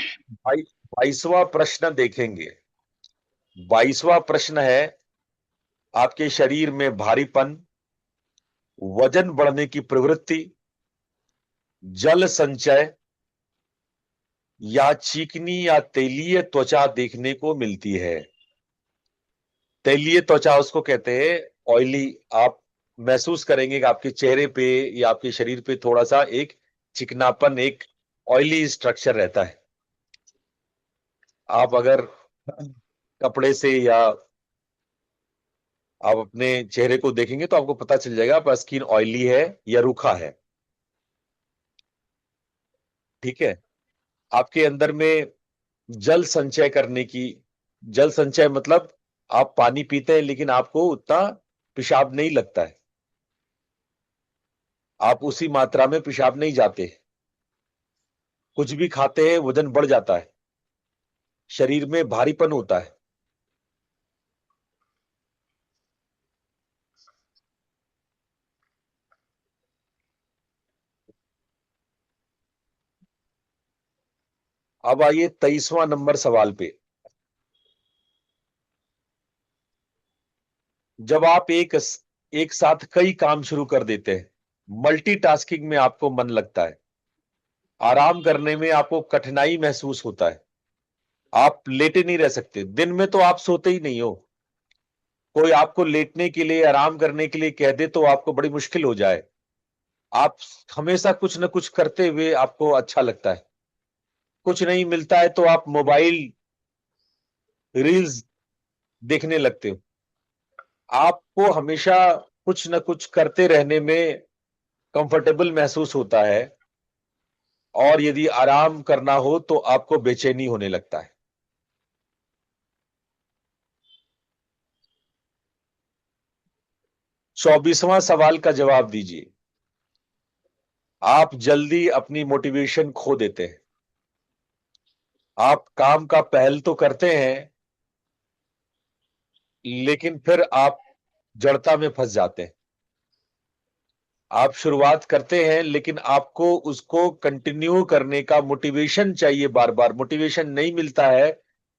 22वां प्रश्न देखेंगे। 22वां प्रश्न है, आपके शरीर में भारीपन, वजन बढ़ने की प्रवृत्ति, जल संचय या चिकनी या तेलीय त्वचा देखने को मिलती है। तेलीय त्वचा उसको कहते हैं, ऑयली। आप महसूस करेंगे कि आपके चेहरे पे या आपके शरीर पे थोड़ा सा एक चिकनापन, एक ऑयली स्ट्रक्चर रहता है। आप अगर कपड़े से या आप अपने चेहरे को देखेंगे तो आपको पता चल जाएगा आपका स्किन ऑयली है या रूखा है। ठीक है। आपके अंदर में जल संचय करने की, जल संचय मतलब आप पानी पीते हैं लेकिन आपको उतना पेशाब नहीं लगता है, आप उसी मात्रा में पेशाब नहीं जाते, कुछ भी खाते हैं वजन बढ़ जाता है, शरीर में भारीपन होता है। अब आइए 23वां नंबर सवाल पे। जब आप एक साथ कई काम शुरू कर देते हैं, मल्टीटास्किंग में आपको मन लगता है, आराम करने में आपको कठिनाई महसूस होता है, आप लेटे नहीं रह सकते, दिन में तो आप सोते ही नहीं हो, कोई आपको लेटने के लिए, आराम करने के लिए कह दे तो आपको बड़ी मुश्किल हो जाए, आप हमेशा कुछ ना कुछ करते हुए आपको अच्छा लगता है, कुछ नहीं मिलता है तो आप मोबाइल रील्स देखने लगते हो, आपको हमेशा कुछ ना कुछ करते रहने में कंफर्टेबल महसूस होता है, और यदि आराम करना हो तो आपको बेचैनी होने लगता है। चौबीसवां सवाल का जवाब दीजिए। आप जल्दी अपनी मोटिवेशन खो देते हैं, आप काम का पहल तो करते हैं लेकिन फिर आप जड़ता में फंस जाते हैं, आप शुरुआत करते हैं लेकिन आपको उसको कंटिन्यू करने का मोटिवेशन चाहिए, बार बार मोटिवेशन नहीं मिलता है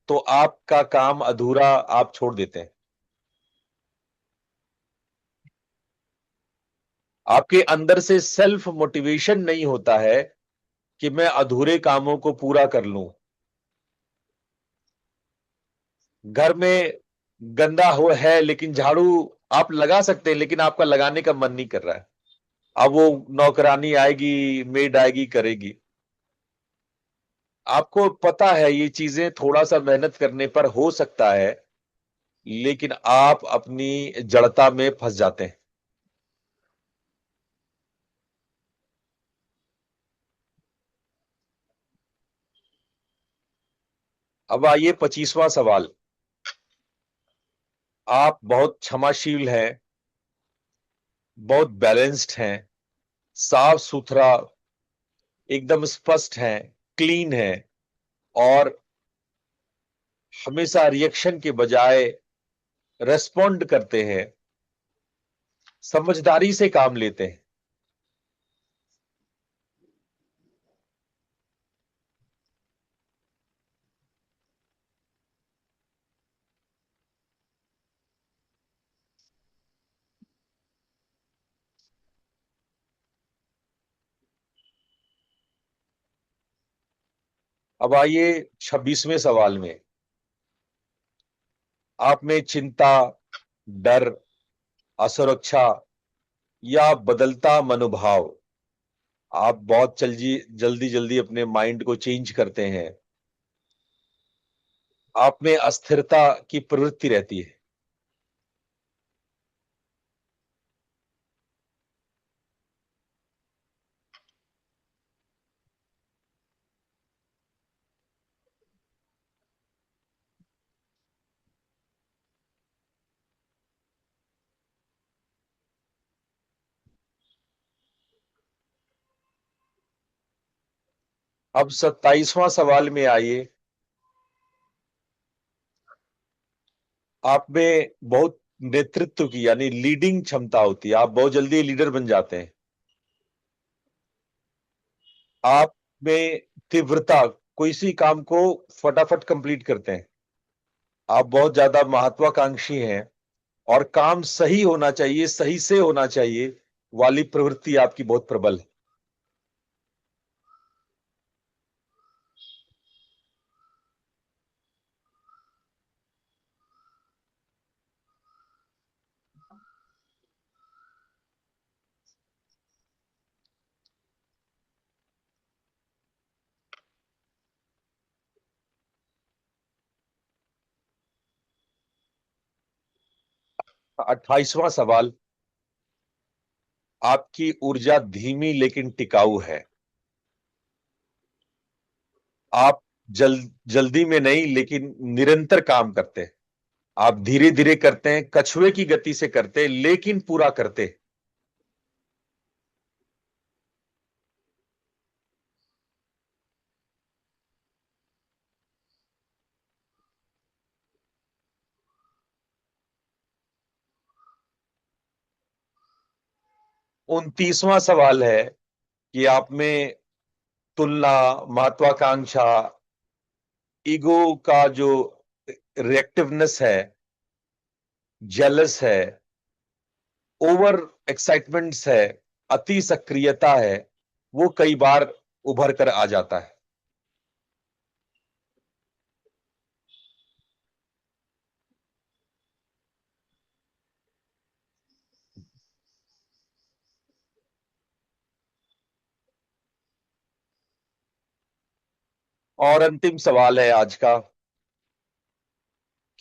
तो आपका काम अधूरा आप छोड़ देते हैं, आपके अंदर से सेल्फ मोटिवेशन नहीं होता है कि मैं अधूरे कामों को पूरा कर लूं। घर में गंदा हो है लेकिन झाड़ू आप लगा सकते हैं लेकिन आपका लगाने का मन नहीं कर रहा है, अब वो नौकरानी आएगी, मेड आएगी, करेगी। आपको पता है ये चीजें थोड़ा सा मेहनत करने पर हो सकता है, लेकिन आप अपनी जड़ता में फंस जाते हैं। अब आइए 25वां सवाल। आप बहुत क्षमाशील हैं, बहुत बैलेंस्ड हैं, साफ सुथरा, एकदम स्पष्ट हैं, क्लीन हैं, और हमेशा रिएक्शन के बजाय रेस्पॉन्ड करते हैं, समझदारी से काम लेते हैं। अब आइए 26वें सवाल में। आप में चिंता, डर, असुरक्षा या बदलता मनोभाव, आप बहुत जल्दी जल्दी जल्दी अपने माइंड को चेंज करते हैं, आप में अस्थिरता की प्रवृत्ति रहती है। अब 27वां सवाल में आइए। आप में बहुत नेतृत्व की यानी लीडिंग क्षमता होती है, आप बहुत जल्दी लीडर बन जाते हैं। आप में तीव्रता, कोई सी काम को फटाफट कंप्लीट करते हैं। आप बहुत ज्यादा महत्वाकांक्षी हैं और काम सही होना चाहिए, सही से होना चाहिए वाली प्रवृत्ति आपकी बहुत प्रबल है। अट्ठाईसवां सवाल। आपकी ऊर्जा धीमी लेकिन टिकाऊ है। आप जल्दी में नहीं लेकिन निरंतर काम करते हैं। आप धीरे धीरे करते हैं, कछुए की गति से करते हैं, लेकिन पूरा करते हैं। 29वां सवाल है कि आप में तुलना, महत्वाकांक्षा, ईगो का जो रिएक्टिवनेस है, जेलस है, ओवर एक्साइटमेंट्स है, अति सक्रियता है, वो कई बार उभर कर आ जाता है। और अंतिम सवाल है आज का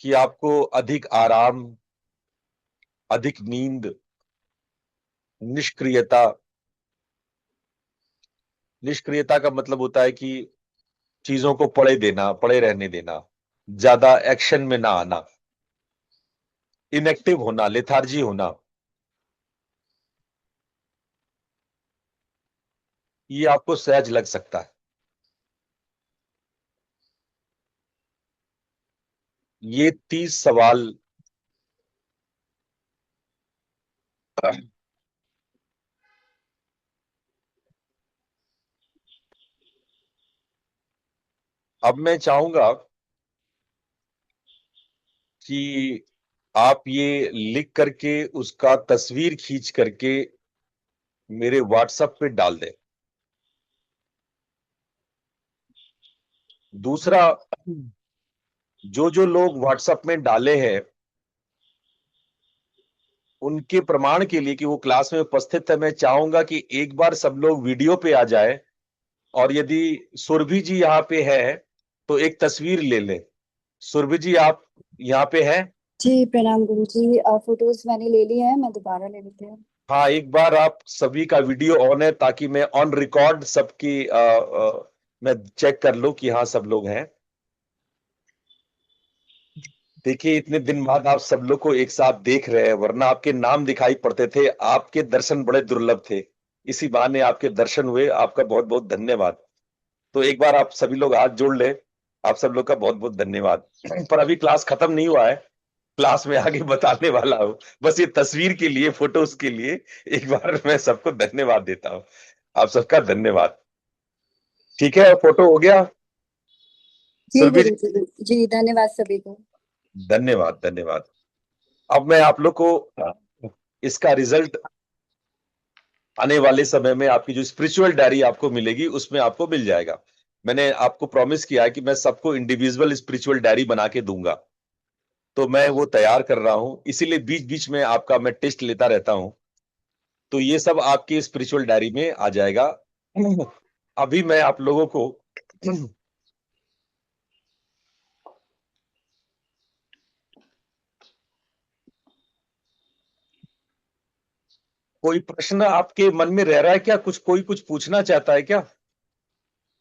कि आपको अधिक आराम, अधिक नींद, निष्क्रियता, निष्क्रियता का मतलब होता है कि चीजों को पड़े देना, पड़े रहने देना, ज्यादा एक्शन में ना आना, इनएक्टिव होना, लेथार्जी होना, ये आपको सहज लग सकता है। ये 30 सवाल अब मैं चाहूंगा कि आप ये लिख करके उसका तस्वीर खींच करके मेरे व्हाट्सएप पे डाल दें। दूसरा, जो लोग व्हाट्सएप में डाले हैं उनके प्रमाण के लिए कि वो क्लास में उपस्थित है, मैं चाहूंगा कि एक बार सब लोग वीडियो पे आ जाए, और यदि सुरभि जी यहाँ पे है तो एक तस्वीर ले लें। सुरभि जी, आप यहाँ पे हैं? जी प्रणाम गुरु जी। फोटोज मैंने ले लिए हैं, मैं दोबारा ले लेती हूँ। हाँ, एक बार आप सभी का वीडियो ऑन है ताकि मैं ऑन रिकॉर्ड सबकी मैं चेक कर लूं कि हाँ सब लोग हैं। देखिए, इतने दिन बाद आप सब लोग को एक साथ देख रहे हैं, वरना आपके नाम दिखाई पड़ते थे, आपके दर्शन बड़े दुर्लभ थे। इसी बहाने आपके दर्शन हुए, आपका बहुत बहुत धन्यवाद। तो एक बार आप सभी लोग हाथ जोड़ लें। आप सब लोग का बहुत बहुत धन्यवाद। पर अभी क्लास खत्म नहीं हुआ है, क्लास में आगे बताने वाला हूँ। बस ये तस्वीर के लिए, फोटोज के लिए एक बार मैं सबको धन्यवाद देता हूँ। आप सबका धन्यवाद। ठीक है, फोटो हो गया। जी सुरभि जी, गुरुजी, जी धन्यवाद सभी को। धन्यवाद धन्यवाद। अब मैं आप लोग को इसका रिजल्ट आने वाले समय में आपकी जो स्पिरिचुअल डायरी आपको मिलेगी उसमें आपको मिल जाएगा। मैंने आपको प्रॉमिस किया है कि मैं सबको इंडिविजुअल स्पिरिचुअल डायरी बना के दूंगा, तो मैं वो तैयार कर रहा हूं, इसीलिए बीच बीच में आपका मैं टेस्ट लेता रहता हूं। तो ये सब आपकी स्पिरिचुअल डायरी में आ जाएगा। अभी मैं आप लोगों को कोई प्रश्न आपके मन में रह रहा है क्या? कोई कुछ पूछना चाहता है क्या?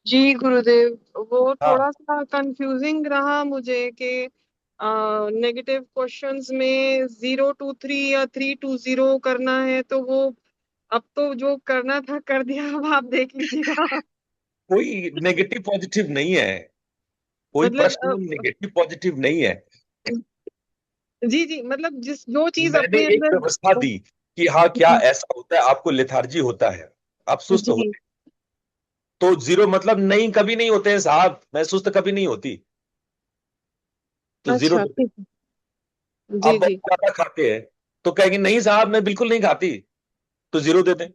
जी गुरुदेव, वो हाँ, थोड़ा सा कंफ्यूजिंग रहा मुझे कि नेगेटिव क्वेश्चंस में 0 to 3 या 3 to 0 करना है, तो वो अब तो जो करना था कर दिया, अब आप देख लीजिएगा। कोई नेगेटिव पॉजिटिव नहीं है, कोई मतलब प्रश्न नेगेटिव पॉजिटिव नहीं है। जी जी, मतलब जिस जो चीज मैंने अपने एक अंदर। व्यवस्था दी कि हाँ, क्या ऐसा होता है आपको लेथार्जी होता है, आप सुस्त जी। होते हैं, तो 0 मतलब नहीं, कभी नहीं होते हैं साहब, मैं सुस्त कभी नहीं होती, तो 0 अच्छा, दे दे। ठीक है। आप जी बहुत जी ज्यादा खाते हैं तो कहेंगे नहीं साहब मैं बिल्कुल नहीं खाती, तो 0 दे दें।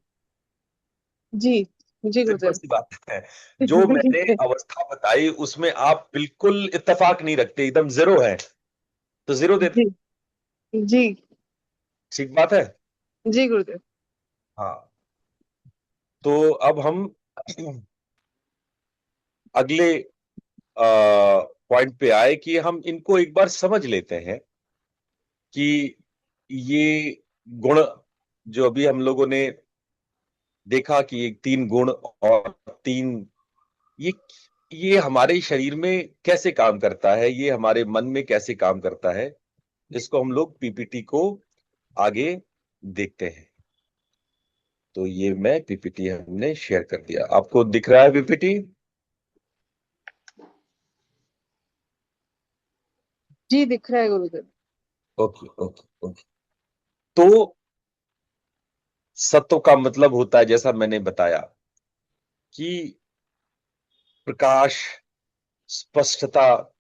जी जी सिंपल गुरुदेव। सी बात है। जो मैंने अवस्था बताई उसमें आप बिल्कुल इत्तेफाक नहीं रखते, एकदम 0 है, तो 0 दे दें। जी जी ठीक बात है। जी गुरुदेव। हाँ, तो अब हम अगले पॉइंट पे आए कि हम इनको एक बार समझ लेते हैं कि ये गुण जो अभी हम लोगों ने देखा कि एक 3 गुण और 3, ये ये हमारे शरीर में कैसे काम करता है, ये हमारे मन में कैसे काम करता है, इसको हम लोग पीपीटी को आगे देखते हैं। तो ये मैं पीपीटी हमने शेयर कर दिया, आपको दिख रहा है पीपीटी? जी दिख रहा है गुरुदेव। Okay okay okay. तो सत्व का मतलब होता है, जैसा मैंने बताया, कि प्रकाश, स्पष्टता,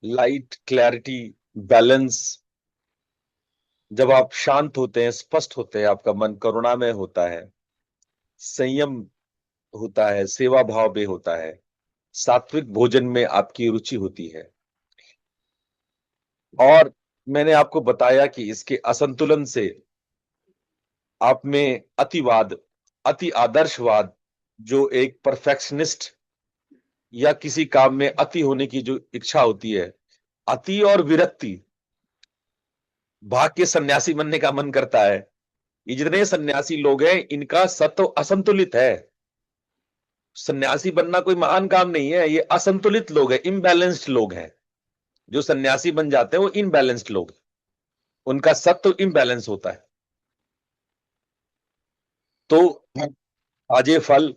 लाइट, क्लैरिटी, बैलेंस। जब आप शांत होते हैं, स्पष्ट होते हैं, आपका मन करुणामय होता है, संयम होता है, सेवा भाव में होता है, सात्विक भोजन में आपकी रुचि होती है, और मैंने आपको बताया कि इसके असंतुलन से आप में अतिवाद, अति आदर्शवाद, जो एक परफेक्शनिस्ट या किसी काम में अति होने की जो इच्छा होती है, अति और विरक्ति, भाग के सन्यासी बनने का मन करता है। ये जितने सन्यासी लोग हैं इनका सत्व असंतुलित है। सन्यासी बनना कोई महान काम नहीं है, ये असंतुलित लोग हैं, इम्बैलेंस्ड लोग हैं। जो सन्यासी बन जाते हैं वो इम्बैलेंस्ड लोग हैं, उनका सत्व इम्बैलेंस होता है। तो ताजे फल,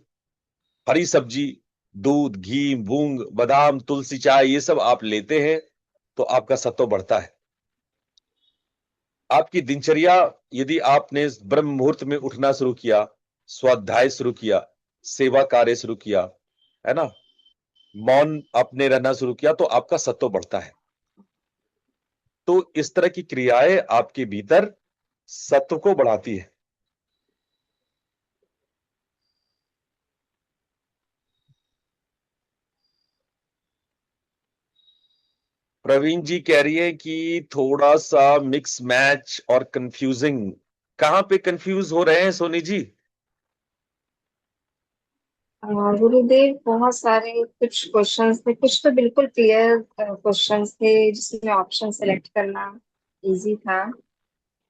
हरी सब्जी, दूध, घी, मूंग, बादाम, तुलसी चाय, ये सब आप लेते हैं तो आपका सत्व बढ़ता है। आपकी दिनचर्या, यदि आपने ब्रह्म मुहूर्त में उठना शुरू किया, स्वाध्याय शुरू किया, सेवा कार्य शुरू किया, है ना, मौन आपने रहना शुरू किया, तो आपका सत्व बढ़ता है। तो इस तरह की क्रियाएं आपके भीतर सत्व को बढ़ाती है। प्रवीण जी कह रही है कि थोड़ा सा मिक्स मैच और कंफ्यूजिंग। कहां पे कंफ्यूज हो रहे हैं सोनी जी? गुरुदेव, बहुत सारे कुछ क्वेश्चंस थे, कुछ तो बिल्कुल क्लियर क्वेश्चंस थे जिसमें ऑप्शन सेलेक्ट करना इजी था।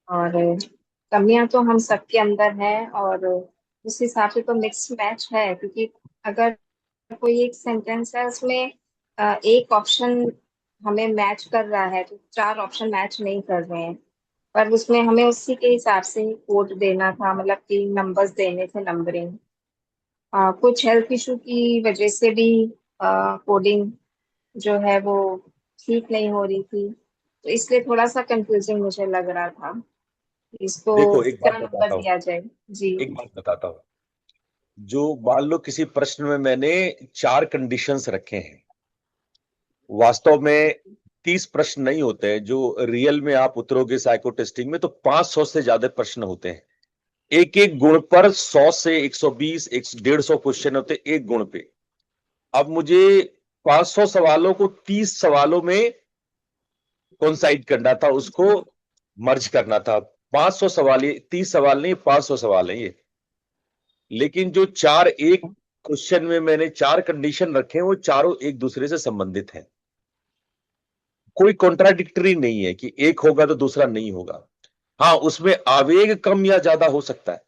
और कमियां तो हम सबके अंदर हैं, और उस हिसाब से तो मिक्स मैच है, क्योंकि अगर कोई एक सेंटेंस है उसमें एक ऑप्शन हमें मैच कर रहा है, तो 4 ऑप्शन मैच नहीं कर रहे हैं, पर उसमें हमें उसी के हिसाब से ही कोड देना था, मतलब कि नंबर्स देने थे, नंबरिंग। कुछ हेल्थ इशू की वजह से भी कोडिंग जो है वो ठीक नहीं हो रही थी, तो इसलिए थोड़ा सा कंफ्यूजिंग मुझे लग रहा था कि इसको देखो, एक बात क्या नंबर बताता हूँ, दिया जाए। जी। एक बात बताता हूँ। जो मान लो किसी प्रश्न में मैंने 4 कंडीशंस रखे हैं, वास्तव में 30 प्रश्न नहीं होते हैं जो रियल में आप उतरोगे साइको टेस्टिंग में, तो 500 से ज्यादा प्रश्न होते हैं। एक एक गुण पर 100 से 120 150 क्वेश्चन होते हैं एक गुण पे। अब मुझे 500 सवालों को 30 सवालों में कोइंसाइड करना था, उसको मर्ज करना था। 500 सवाल, ये 30 सवाल नहीं, 500 सवाल है ये। लेकिन जो चार एक क्वेश्चन में मैंने 4 कंडीशन रखे हैं, वो चारों एक दूसरे से संबंधित हैं। कोई कॉन्ट्राडिक्टरी नहीं है कि एक होगा तो दूसरा नहीं होगा। हाँ, उसमें आवेग कम या ज्यादा हो सकता है।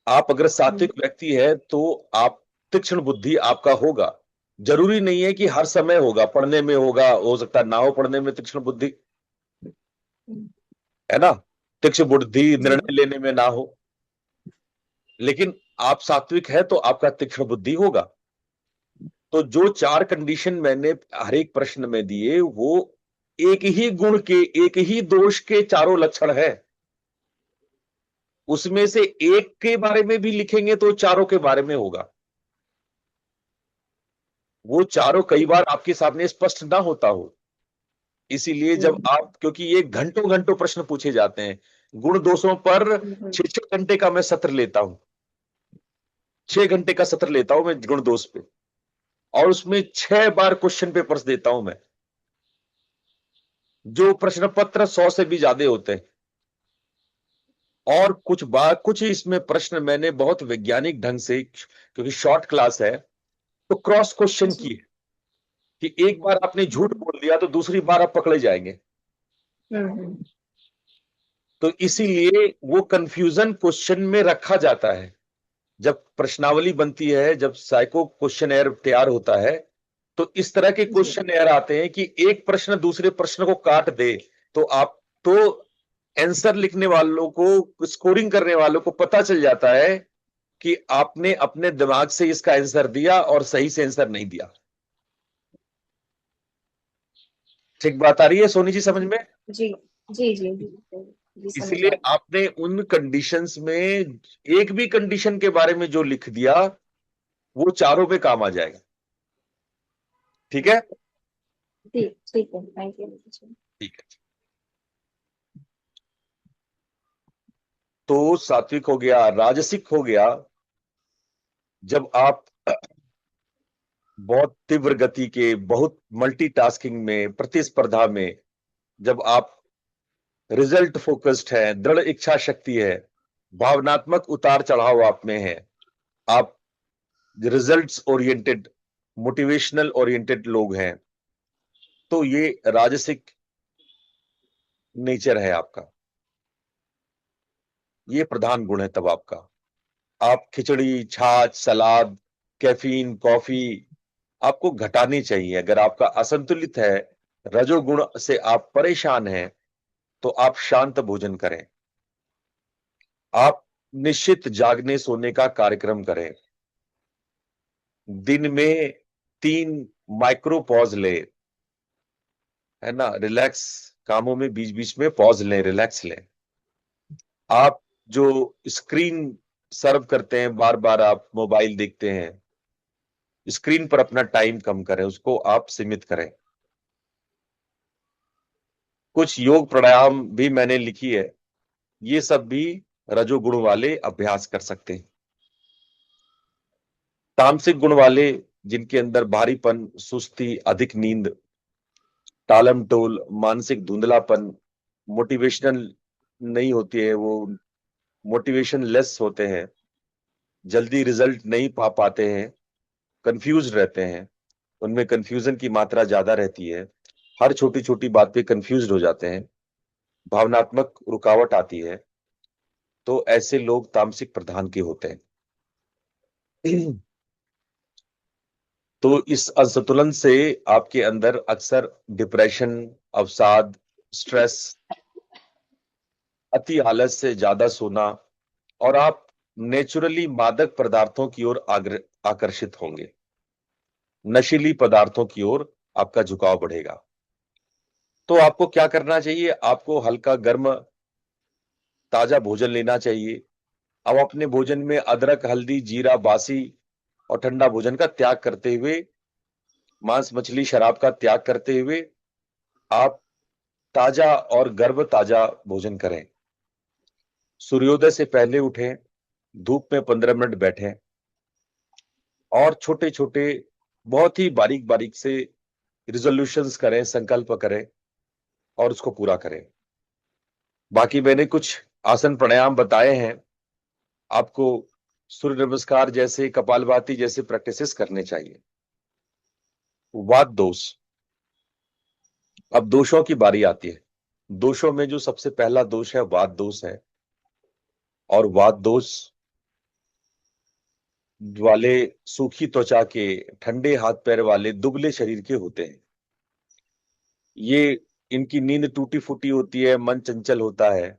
आप अगर सात्विक व्यक्ति है तो आप तीक्ष्ण बुद्धि आपका होगा। जरूरी नहीं है कि हर समय होगा, पढ़ने में होगा, हो सकता है ना हो पढ़ने में तीक्ष्ण बुद्धि, है ना। तीक्ष्ण बुद्धि निर्णय लेने में ना हो, लेकिन आप सात्विक है तो आपका तीक्ष्ण बुद्धि होगा। तो जो 4 कंडीशन मैंने हर एक प्रश्न में दिए, वो एक ही गुण के, एक ही दोष के चारों लक्षण है। उसमें से एक के बारे में भी लिखेंगे तो चारों के बारे में होगा। वो चारों कई बार आपके सामने स्पष्ट ना होता हो, इसीलिए जब आप, क्योंकि ये घंटों घंटों प्रश्न पूछे जाते हैं, गुण दोषों पर 6-6 घंटे का मैं सत्र लेता हूं, 6 घंटे का सत्र लेता हूं मैं गुण दोष पे, और उसमें 6 बार क्वेश्चन पेपर्स देता हूं मैं, जो प्रश्न पत्र 100 से भी ज्यादा होते हैं। और कुछ इसमें प्रश्न मैंने बहुत वैज्ञानिक ढंग से, क्योंकि शॉर्ट क्लास है, तो क्रॉस क्वेश्चन किए कि एक बार आपने झूठ बोल दिया तो दूसरी बार आप पकड़े जाएंगे। तो इसीलिए वो कंफ्यूजन क्वेश्चन में रखा जाता है। जब प्रश्नावली बनती है, जब साइको क्वेश्चन एयर तैयार होता है, तो इस तरह के क्वेश्चन एयर आते हैं कि एक प्रश्न दूसरे प्रश्न को काट दे, तो आप तो आंसर लिखने वालों को, स्कोरिंग करने वालों को पता चल जाता है कि आपने अपने दिमाग से इसका आंसर दिया और सही से आंसर नहीं दिया। ठीक बात आ रही है सोनी जी समझ में? जी जी जी जी जी, समझ इसलिए आ गई। आपने उन कंडीशंस में एक भी कंडीशन के बारे में जो लिख दिया, वो चारों पे काम आ जाएगा। ठीक है? ठीक ठीक है, थैंक यू। ठीक है। तो सात्विक हो गया, राजसिक हो गया जब आप बहुत तीव्र गति के, बहुत मल्टीटास्किंग में, प्रतिस्पर्धा में, जब आप रिजल्ट फोकस्ड है, दृढ़ इच्छा शक्ति है, भावनात्मक उतार चढ़ाव आप में है, आप रिजल्ट्स ओरिएंटेड, मोटिवेशनल ओरिएंटेड लोग हैं, तो ये राजसिक नेचर है आपका, ये प्रधान गुण है तब आपका। आप खिचड़ी, छाछ, सलाद, कैफीन, कॉफी आपको घटानी चाहिए। अगर आपका असंतुलित है, रजोगुण से आप परेशान हैं, तो आप शांत भोजन करें। आप निश्चित जागने सोने का कार्यक्रम करें। दिन में 3 माइक्रो पॉज ले, है ना, रिलैक्स, कामों में बीच बीच में पॉज लें, रिलैक्स लें। आप जो स्क्रीन सर्व करते हैं, बार बार आप मोबाइल देखते हैं, स्क्रीन पर अपना टाइम कम करें, उसको आप सीमित करें। कुछ योग प्राणायाम भी मैंने लिखी है, ये सब भी रजोगुण वाले अभ्यास कर सकते हैं। तामसिक गुण वाले, जिनके अंदर भारीपन, सुस्ती, अधिक नींद, टालम टोल, मानसिक धुंधलापन, मोटिवेशनल नहीं होती है, वो मोटिवेशन लेस होते हैं, जल्दी रिजल्ट नहीं पा पाते हैं, कंफ्यूज रहते हैं, उनमें कंफ्यूजन की मात्रा ज्यादा रहती है, हर छोटी छोटी बात पे कंफ्यूज हो जाते हैं, भावनात्मक रुकावट आती है, तो ऐसे लोग तामसिक प्रधान के होते हैं। तो इस असंतुलन से आपके अंदर अक्सर डिप्रेशन, अवसाद, स्ट्रेस, अति आलस से ज्यादा सोना और आप नेचुरली मादक पदार्थों की ओर आकर्षित होंगे। नशीली पदार्थों की ओर आपका झुकाव बढ़ेगा। तो आपको क्या करना चाहिए? आपको हल्का गर्म ताजा भोजन लेना चाहिए। अब अपने भोजन में अदरक, हल्दी, जीरा, बासी और ठंडा भोजन का त्याग करते हुए, मांस, मछली, शराब का त्याग करते हुए आप ताजा और गर्म ताजा भोजन करें। सूर्योदय से पहले उठें, धूप में 15 मिनट बैठें और छोटे छोटे बहुत ही बारीक बारीक से रिजोल्यूशंस करें, संकल्प करें और उसको पूरा करें। बाकी मैंने कुछ आसन प्राणायाम बताए हैं, आपको सूर्य नमस्कार जैसे, कपालभाति जैसे प्रैक्टिसेस करने चाहिए। वात दोष, अब दोषों की बारी आती है। दोषों में जो सबसे पहला दोष है वात दोष है, और वात दोष वाले सूखी त्वचा के, ठंडे हाथ पैर वाले, दुबले शरीर के होते हैं। ये इनकी नींद टूटी फूटी होती है, मन चंचल होता है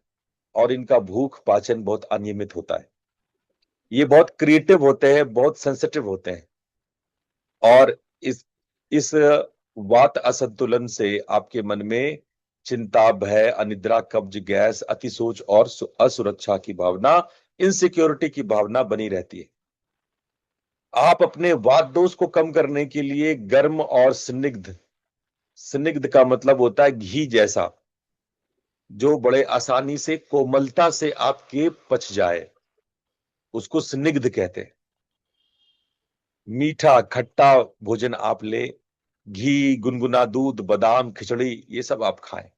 और इनका भूख पाचन बहुत अनियमित होता है। ये बहुत क्रिएटिव होते हैं, बहुत सेंसिटिव होते हैं और इस वात असंतुलन से आपके मन में चिंता, भय, अनिद्रा, कब्ज, गैस, अतिसोच और असुरक्षा की भावना, इनसिक्योरिटी की भावना बनी रहती है। आप अपने वात दोष को कम करने के लिए गर्म और स्निग्ध, स्निग्ध का मतलब होता है घी जैसा, जो बड़े आसानी से कोमलता से आपके पच जाए, उसको स्निग्ध कहते हैं। मीठा खट्टा भोजन आप ले, घी, गुनगुना दूध, बादाम, खिचड़ी, ये सब आप खाएं।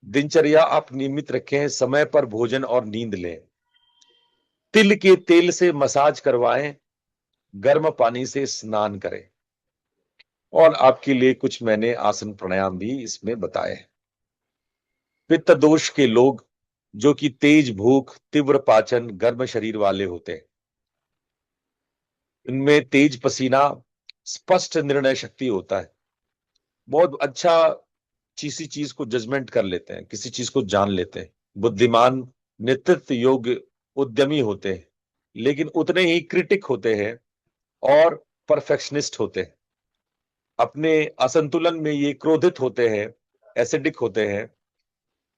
दिनचर्या आप नियमित रखें, समय पर भोजन और नींद लें। तिल के तेल से मसाज करवाएं, गर्म पानी से स्नान करें। और आपके लिए कुछ मैंने आसन प्राणायाम भी इसमें बताए हैं। पित्त दोष के लोग, जो कि तेज भूख, तीव्र पाचन, गर्म शरीर वाले होते हैं, इनमें तेज पसीना, स्पष्ट निर्णय शक्ति होता है, बहुत अच्छा किसी चीज को जजमेंट कर लेते हैं, किसी चीज को जान लेते हैं, बुद्धिमान, नेतृत्व योग्य, उद्यमी होते हैं, लेकिन उतने ही क्रिटिक होते हैं और परफेक्शनिस्ट होते हैं। अपने असंतुलन में ये क्रोधित होते हैं, एसिडिक होते हैं,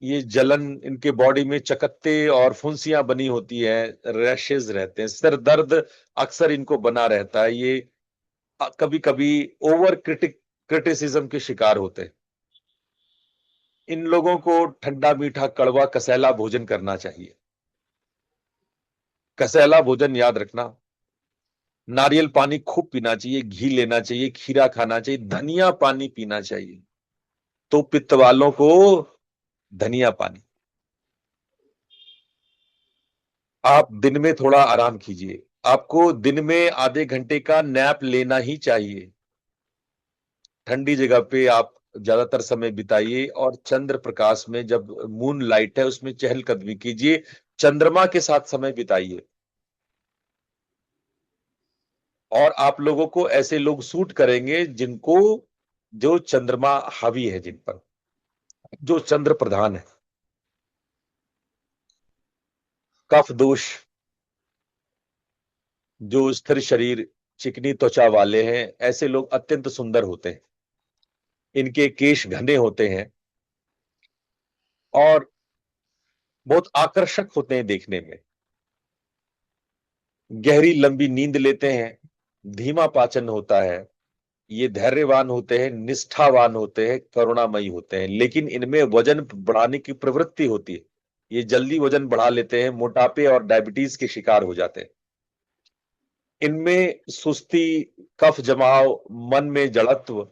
ये जलन, इनके बॉडी में चकत्ते और फुंसियां बनी होती है, रैशेज रहते हैं, सिर दर्द अक्सर इनको बना रहता है। ये कभी कभी ओवर क्रिटिसिज्म के शिकार होते हैं। इन लोगों को ठंडा, मीठा, कड़वा, कसैला भोजन करना चाहिए। कसैला भोजन याद रखना, नारियल पानी खूब पीना चाहिए, घी लेना चाहिए, खीरा खाना चाहिए, धनिया पानी पीना चाहिए। तो पित्त वालों को धनिया पानी। आप दिन में थोड़ा आराम कीजिए, आपको दिन में आधे घंटे का नैप लेना ही चाहिए। ठंडी जगह पे आप ज्यादातर समय बिताइए और चंद्र प्रकाश में, जब मून लाइट है उसमें चहलकदमी कीजिए, चंद्रमा के साथ समय बिताइए। और आप लोगों को ऐसे लोग सूट करेंगे जिनको, जो चंद्रमा हावी है, जिन पर, जो चंद्र प्रधान है। कफ दोष, जो स्थिर शरीर, चिकनी त्वचा वाले हैं, ऐसे लोग अत्यंत सुंदर होते हैं। इनके केश घने होते हैं और बहुत आकर्षक होते हैं देखने में। गहरी लंबी नींद लेते हैं, धीमा पाचन होता है, ये धैर्यवान होते हैं, निष्ठावान होते हैं, करुणामयी होते हैं, लेकिन इनमें वजन बढ़ाने की प्रवृत्ति होती है। ये जल्दी वजन बढ़ा लेते हैं, मोटापे और डायबिटीज के शिकार हो जाते हैं। इनमें सुस्ती, कफ जमाव, मन में जड़त्व,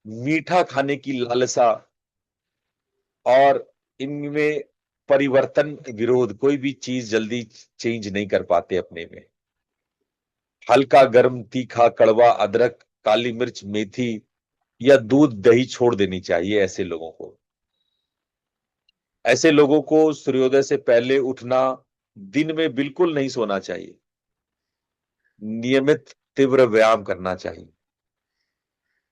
मीठा खाने की लालसा और इनमें परिवर्तन विरोध, कोई भी चीज जल्दी चेंज नहीं कर पाते अपने में। हल्का गर्म, तीखा, कड़वा, अदरक, काली मिर्च, मेथी या दूध, दही छोड़ देनी चाहिए ऐसे लोगों को। ऐसे लोगों को सूर्योदय से पहले उठना, दिन में बिल्कुल नहीं सोना चाहिए। नियमित तीव्र व्यायाम करना चाहिए।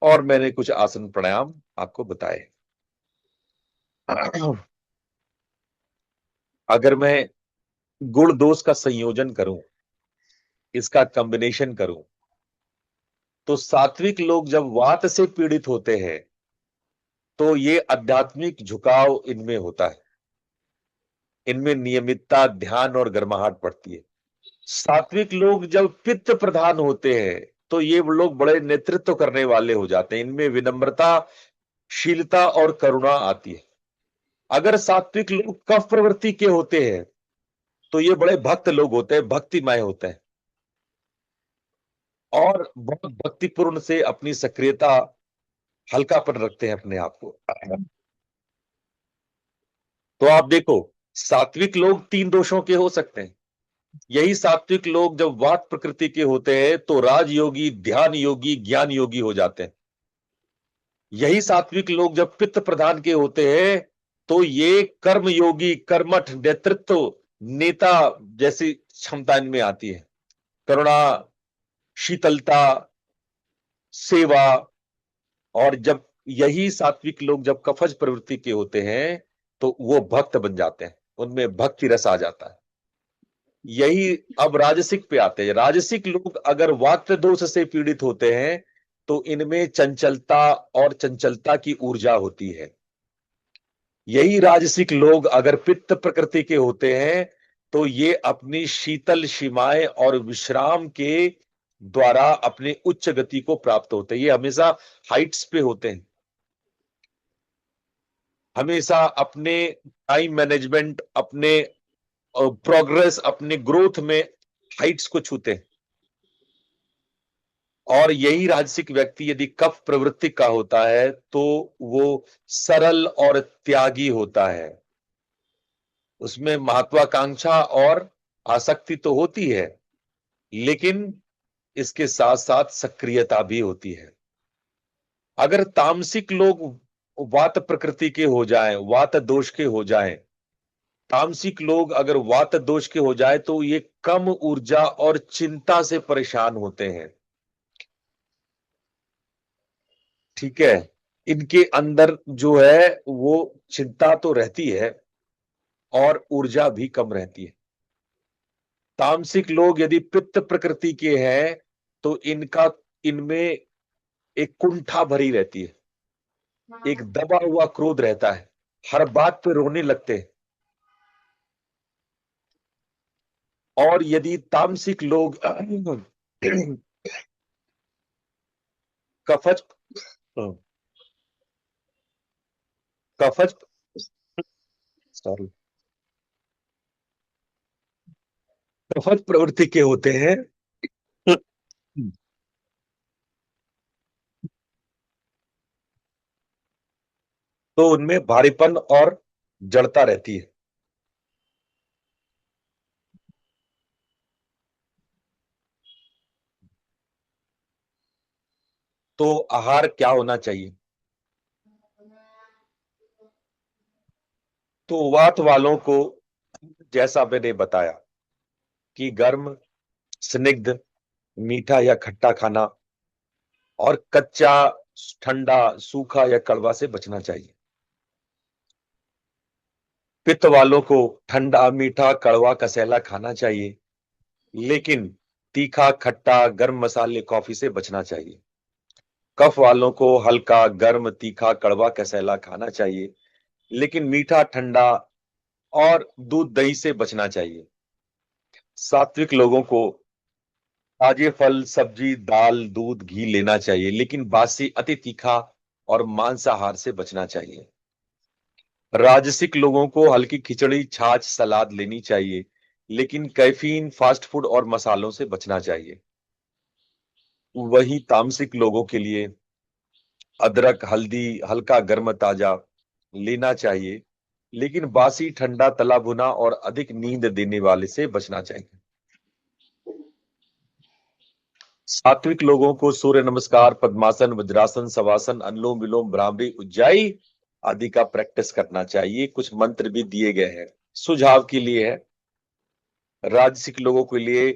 और मैंने कुछ आसन प्राणायाम आपको बताए। अगर मैं गुण दोष का संयोजन करूं, इसका कॉम्बिनेशन करूं, तो सात्विक लोग जब वात से पीड़ित होते हैं तो ये आध्यात्मिक झुकाव इनमें होता है, इनमें नियमितता, ध्यान और गर्माहट पड़ती है। सात्विक लोग जब पित्त प्रधान होते हैं तो ये लोग बड़े नेतृत्व करने वाले हो जाते हैं, इनमें विनम्रता, शीलता और करुणा आती है। अगर सात्विक लोग कफ प्रवृत्ति के होते हैं तो ये बड़े भक्त लोग होते हैं, भक्तिमय होते हैं और बहुत भक्तिपूर्ण से अपनी सक्रियता, हल्कापन रखते हैं अपने आप को। तो आप देखो, सात्विक लोग 3 दोषों के हो सकते हैं। यही सात्विक लोग जब वात प्रकृति के होते हैं तो राजयोगी, ध्यान योगी, ज्ञान योगी हो जाते हैं। यही सात्विक लोग जब पित्त प्रधान के होते हैं तो ये कर्म योगी, कर्मठ, नेतृत्व, नेता जैसी क्षमता इनमें आती है। करुणा, शीतलता, सेवा। और जब यही सात्विक लोग जब कफज प्रवृत्ति के होते हैं तो वो भक्त बन जाते हैं, उनमें भक्ति रस आ जाता है। यही अब राजसिक पे आते हैं। राजसिक लोग अगर वात दोष से पीड़ित होते हैं तो इनमें चंचलता और चंचलता की ऊर्जा होती है। यही राजसिक लोग अगर पित्त प्रकृति के होते हैं तो ये अपनी शीतल सीमाएं और विश्राम के द्वारा अपने उच्च गति को प्राप्त होते हैं। ये हमेशा हाइट्स पे होते हैं, हमेशा अपने टाइम मैनेजमेंट, अपने प्रोग्रेस, अपने ग्रोथ में हाइट्स को छूते हैं। और यही राजसिक व्यक्ति यदि कफ प्रवृत्ति का होता है तो वो सरल और त्यागी होता है। उसमें महत्वाकांक्षा और आसक्ति तो होती है, लेकिन इसके साथ साथ सक्रियता भी होती है। अगर तामसिक लोग वात प्रकृति के हो जाएं, वात दोष के हो जाएं, तामसिक लोग अगर वात दोष के हो जाए तो ये कम ऊर्जा और चिंता से परेशान होते हैं। ठीक है, इनके अंदर जो है वो चिंता तो रहती है और ऊर्जा भी कम रहती है। तामसिक लोग यदि पित्त प्रकृति के हैं तो इनमें एक कुंठा भरी रहती है, एक दबा हुआ क्रोध रहता है, हर बात पे रोने लगते हैं। और यदि तामसिक लोग कफज कफज सॉरी कफज प्रवृत्ति के होते हैं तो उनमें भारीपन और जड़ता रहती है। तो आहार क्या होना चाहिए? तो वात वालों को जैसा मैंने बताया कि गर्म, स्निग्ध, मीठा या खट्टा खाना और कच्चा, ठंडा, सूखा या कड़वा से बचना चाहिए। पित्त वालों को ठंडा, मीठा, कड़वा, कसैला खाना चाहिए, लेकिन तीखा, खट्टा, गर्म मसाले, कॉफी से बचना चाहिए। कफ वालों को हल्का, गर्म, तीखा, कड़वा, कसैला खाना चाहिए, लेकिन मीठा, ठंडा और दूध, दही से बचना चाहिए। सात्विक लोगों को ताजे फल, सब्जी, दाल, दूध, घी लेना चाहिए, लेकिन बासी, अति तीखा और मांसाहार से बचना चाहिए। राजसिक लोगों को हल्की खिचड़ी, छाछ, सलाद लेनी चाहिए, लेकिन कैफीन, फास्ट फूड और मसालों से बचना चाहिए। वही तामसिक लोगों के लिए अदरक, हल्दी, हल्का गर्म ताजा लेना चाहिए, लेकिन बासी, ठंडा, तला भुना और अधिक नींद देने वाले से बचना चाहिए। सात्विक लोगों को सूर्य नमस्कार, पद्मासन, वज्रासन, शवासन, अनुलोम विलोम, भ्रामरी, उज्जाई आदि का प्रैक्टिस करना चाहिए। कुछ मंत्र भी दिए गए हैं, सुझाव के लिए है। राजसिक लोगों के लिए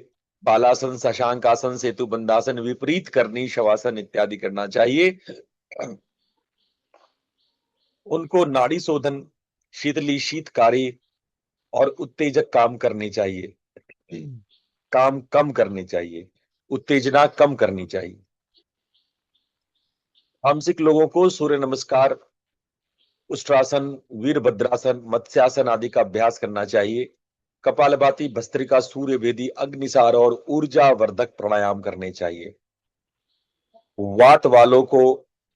बालासन, शशांक आसन, सेतु बंधासन, विपरीत करनी, शवासन इत्यादि करना चाहिए। उनको नाड़ी शोधन, शीतली, शीतकारी और उत्तेजक काम करने चाहिए, काम कम करने चाहिए, उत्तेजना कम करनी चाहिए। तामसिक लोगों को सूर्य नमस्कार, उष्ट्रासन, वीरभद्रासन, मत्स्यासन आदि का अभ्यास करना चाहिए। कपालभाति, भस्त्रिका, सूर्य भेदी, अग्निसार और ऊर्जावर्धक प्राणायाम करने चाहिए। वात वालों को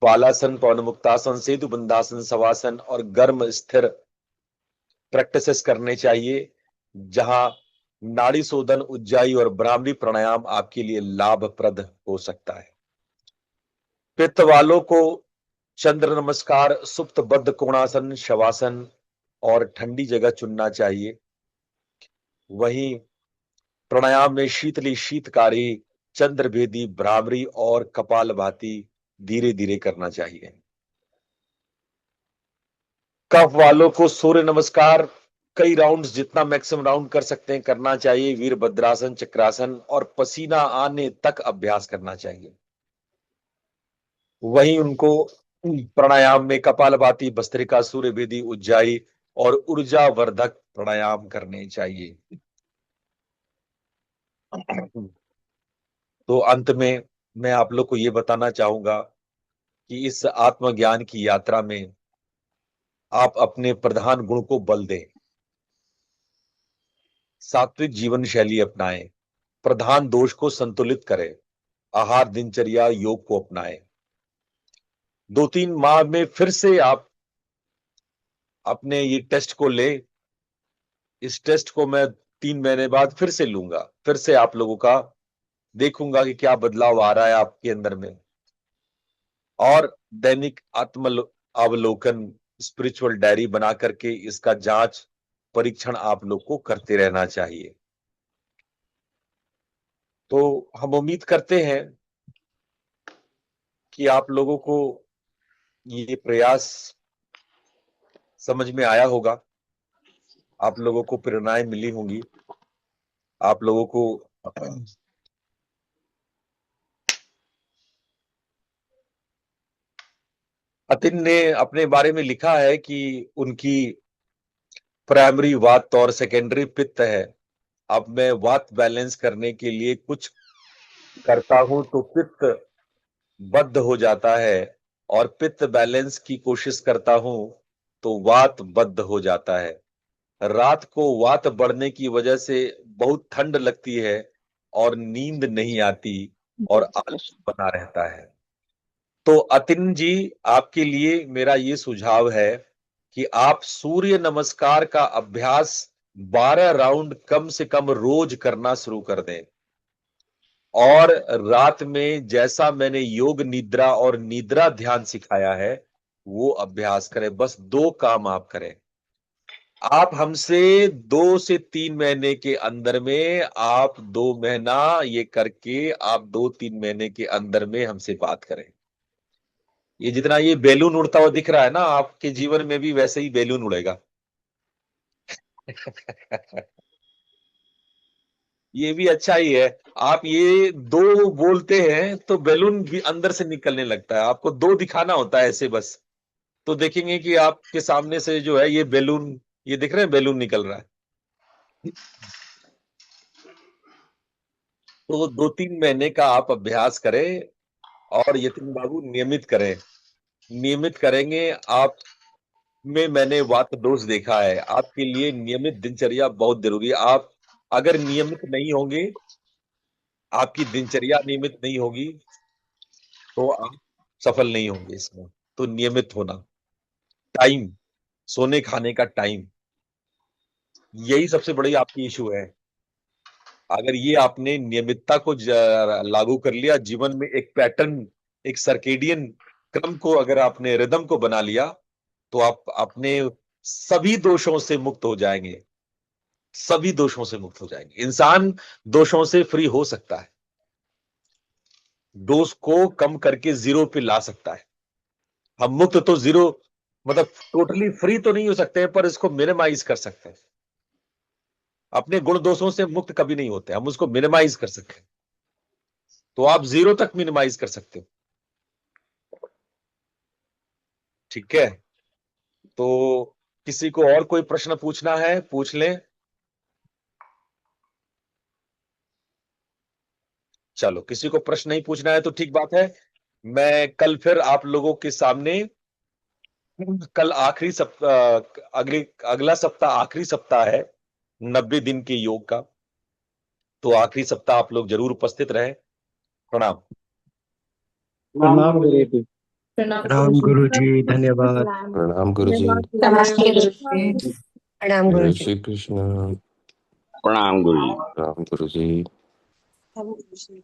बालासन, पवनमुक्तासन, सेतु बंधासन, शवासन और गर्म स्थिर प्रैक्टिसेस करने चाहिए, जहां नाड़ी शोधन, उज्जाई और ब्राह्मणी प्राणायाम आपके लिए लाभप्रद हो सकता है। पित्त वालों को चंद्र नमस्कार, सुप्त बद्ध कोणासन, शवासन और ठंडी जगह चुनना चाहिए। वहीं प्राणायाम में शीतली, शीतकारी, चंद्रभेदी, भ्रामरी और कपालभाति धीरे धीरे करना चाहिए। कफ वालों को सूर्य नमस्कार कई राउंड्स, जितना मैक्सिमम राउंड कर सकते हैं, करना चाहिए। वीरभद्रासन, चक्रासन और पसीना आने तक अभ्यास करना चाहिए। वहीं उनको प्राणायाम में कपालभाति, भस्त्रिका, सूर्यभेदी, उज्जाई और ऊर्जावर्धक प्राणायाम करने चाहिए। तो अंत में मैं आप लोग को ये बताना चाहूंगा कि इस आत्मज्ञान की यात्रा में आप अपने प्रधान गुण को बल दें, सात्विक जीवन शैली अपनाएं, प्रधान दोष को संतुलित करें, आहार, दिनचर्या, योग को अपनाएं। 2-3 माह में फिर से आप अपने ये टेस्ट को ले। इस टेस्ट को मैं 3 महीने बाद फिर से लूंगा, फिर से आप लोगों का देखूंगा कि क्या बदलाव आ रहा है आपके अंदर में। और दैनिक आत्म अवलोकन, स्पिरिचुअल डायरी बना करके इसका जांच, परीक्षण आप लोग को करते रहना चाहिए। तो हम उम्मीद करते हैं कि आप लोगों को ये प्रयास समझ में आया होगा, आप लोगों को प्रेरणाएं मिली होंगी, आप लोगों को अतिन ने अपने बारे में लिखा है कि उनकी प्राइमरी वात और सेकेंडरी पित्त है। अब मैं वात बैलेंस करने के लिए कुछ करता हूं तो पित्त बद्ध हो जाता है, और पित्त बैलेंस की कोशिश करता हूं तो वात बद्ध हो जाता है। रात को वात बढ़ने की वजह से बहुत ठंड लगती है और नींद नहीं आती और आलस बना रहता है। तो अतिन जी, आपके लिए मेरा ये सुझाव है कि आप सूर्य नमस्कार का अभ्यास 12 राउंड कम से कम रोज करना शुरू कर दें, और रात में जैसा मैंने योग निद्रा और निद्रा ध्यान सिखाया है वो अभ्यास करें। बस 2 काम आप करें। आप हमसे 2 से 3 महीने के अंदर में, आप 2 महीना ये करके आप 2-3 महीने के अंदर में हमसे बात करें। ये जितना ये बैलून उड़ता हुआ दिख रहा है ना, आपके जीवन में भी वैसे ही बैलून उड़ेगा। ये भी अच्छा ही है। आप ये 2 बोलते हैं तो बैलून भी अंदर से निकलने लगता है। आपको 2 दिखाना होता है ऐसे बस, तो देखेंगे कि आपके सामने से जो है ये बैलून, ये दिख रहे हैं बैलून निकल रहा है। तो 2-3 महीने का आप अभ्यास करें, और यतिन बाबू नियमित करें। नियमित करेंगे आप में मैंने वात दोष देखा है। आपके लिए नियमित दिनचर्या बहुत जरूरी है। आप अगर नियमित नहीं होंगे, आपकी दिनचर्या नियमित नहीं होगी, तो आप सफल नहीं होंगे इसमें। तो नियमित होना, टाइम, सोने खाने का टाइम, यही सबसे बड़ी आपकी इशू है। अगर ये आपने नियमितता को लागू कर लिया जीवन में, एक पैटर्न, एक सर्केडियन क्रम को अगर आपने रिदम को बना लिया, तो आप अपने सभी दोषों से मुक्त हो जाएंगे। सभी दोषों से मुक्त हो जाएंगे। इंसान दोषों से फ्री हो सकता है, दोष को कम करके 0 पे ला सकता है। हम मुक्त तो 0 मतलब टोटली फ्री तो नहीं हो सकते हैं, पर इसको मिनिमाइज कर सकते हैं। अपने गुण दोषों से मुक्त कभी नहीं होते, हम उसको मिनिमाइज कर सकते हैं। तो आप 0 तक मिनिमाइज कर सकते हो। ठीक है, तो किसी को और कोई प्रश्न पूछना है पूछ लें। चलो, किसी को प्रश्न नहीं पूछना है तो ठीक बात है। मैं कल फिर आप लोगों के सामने, कल आखिरी सप्ताह, अगला सप्ताह आखिरी सप्ताह है 90 दिन के योग का। तो आखिरी सप्ताह आप लोग जरूर उपस्थित रहे। प्रणाम। प्रणाम गुरु जी। प्रणाम गुरु जी, धन्यवाद। प्रणाम गुरु जी। नमस्ते गुरु जी। प्रणाम गुरु जय जी। श्री कृष्ण। प्रणाम गुरु जी। प्रणाम गुरु जी। गुरु जी।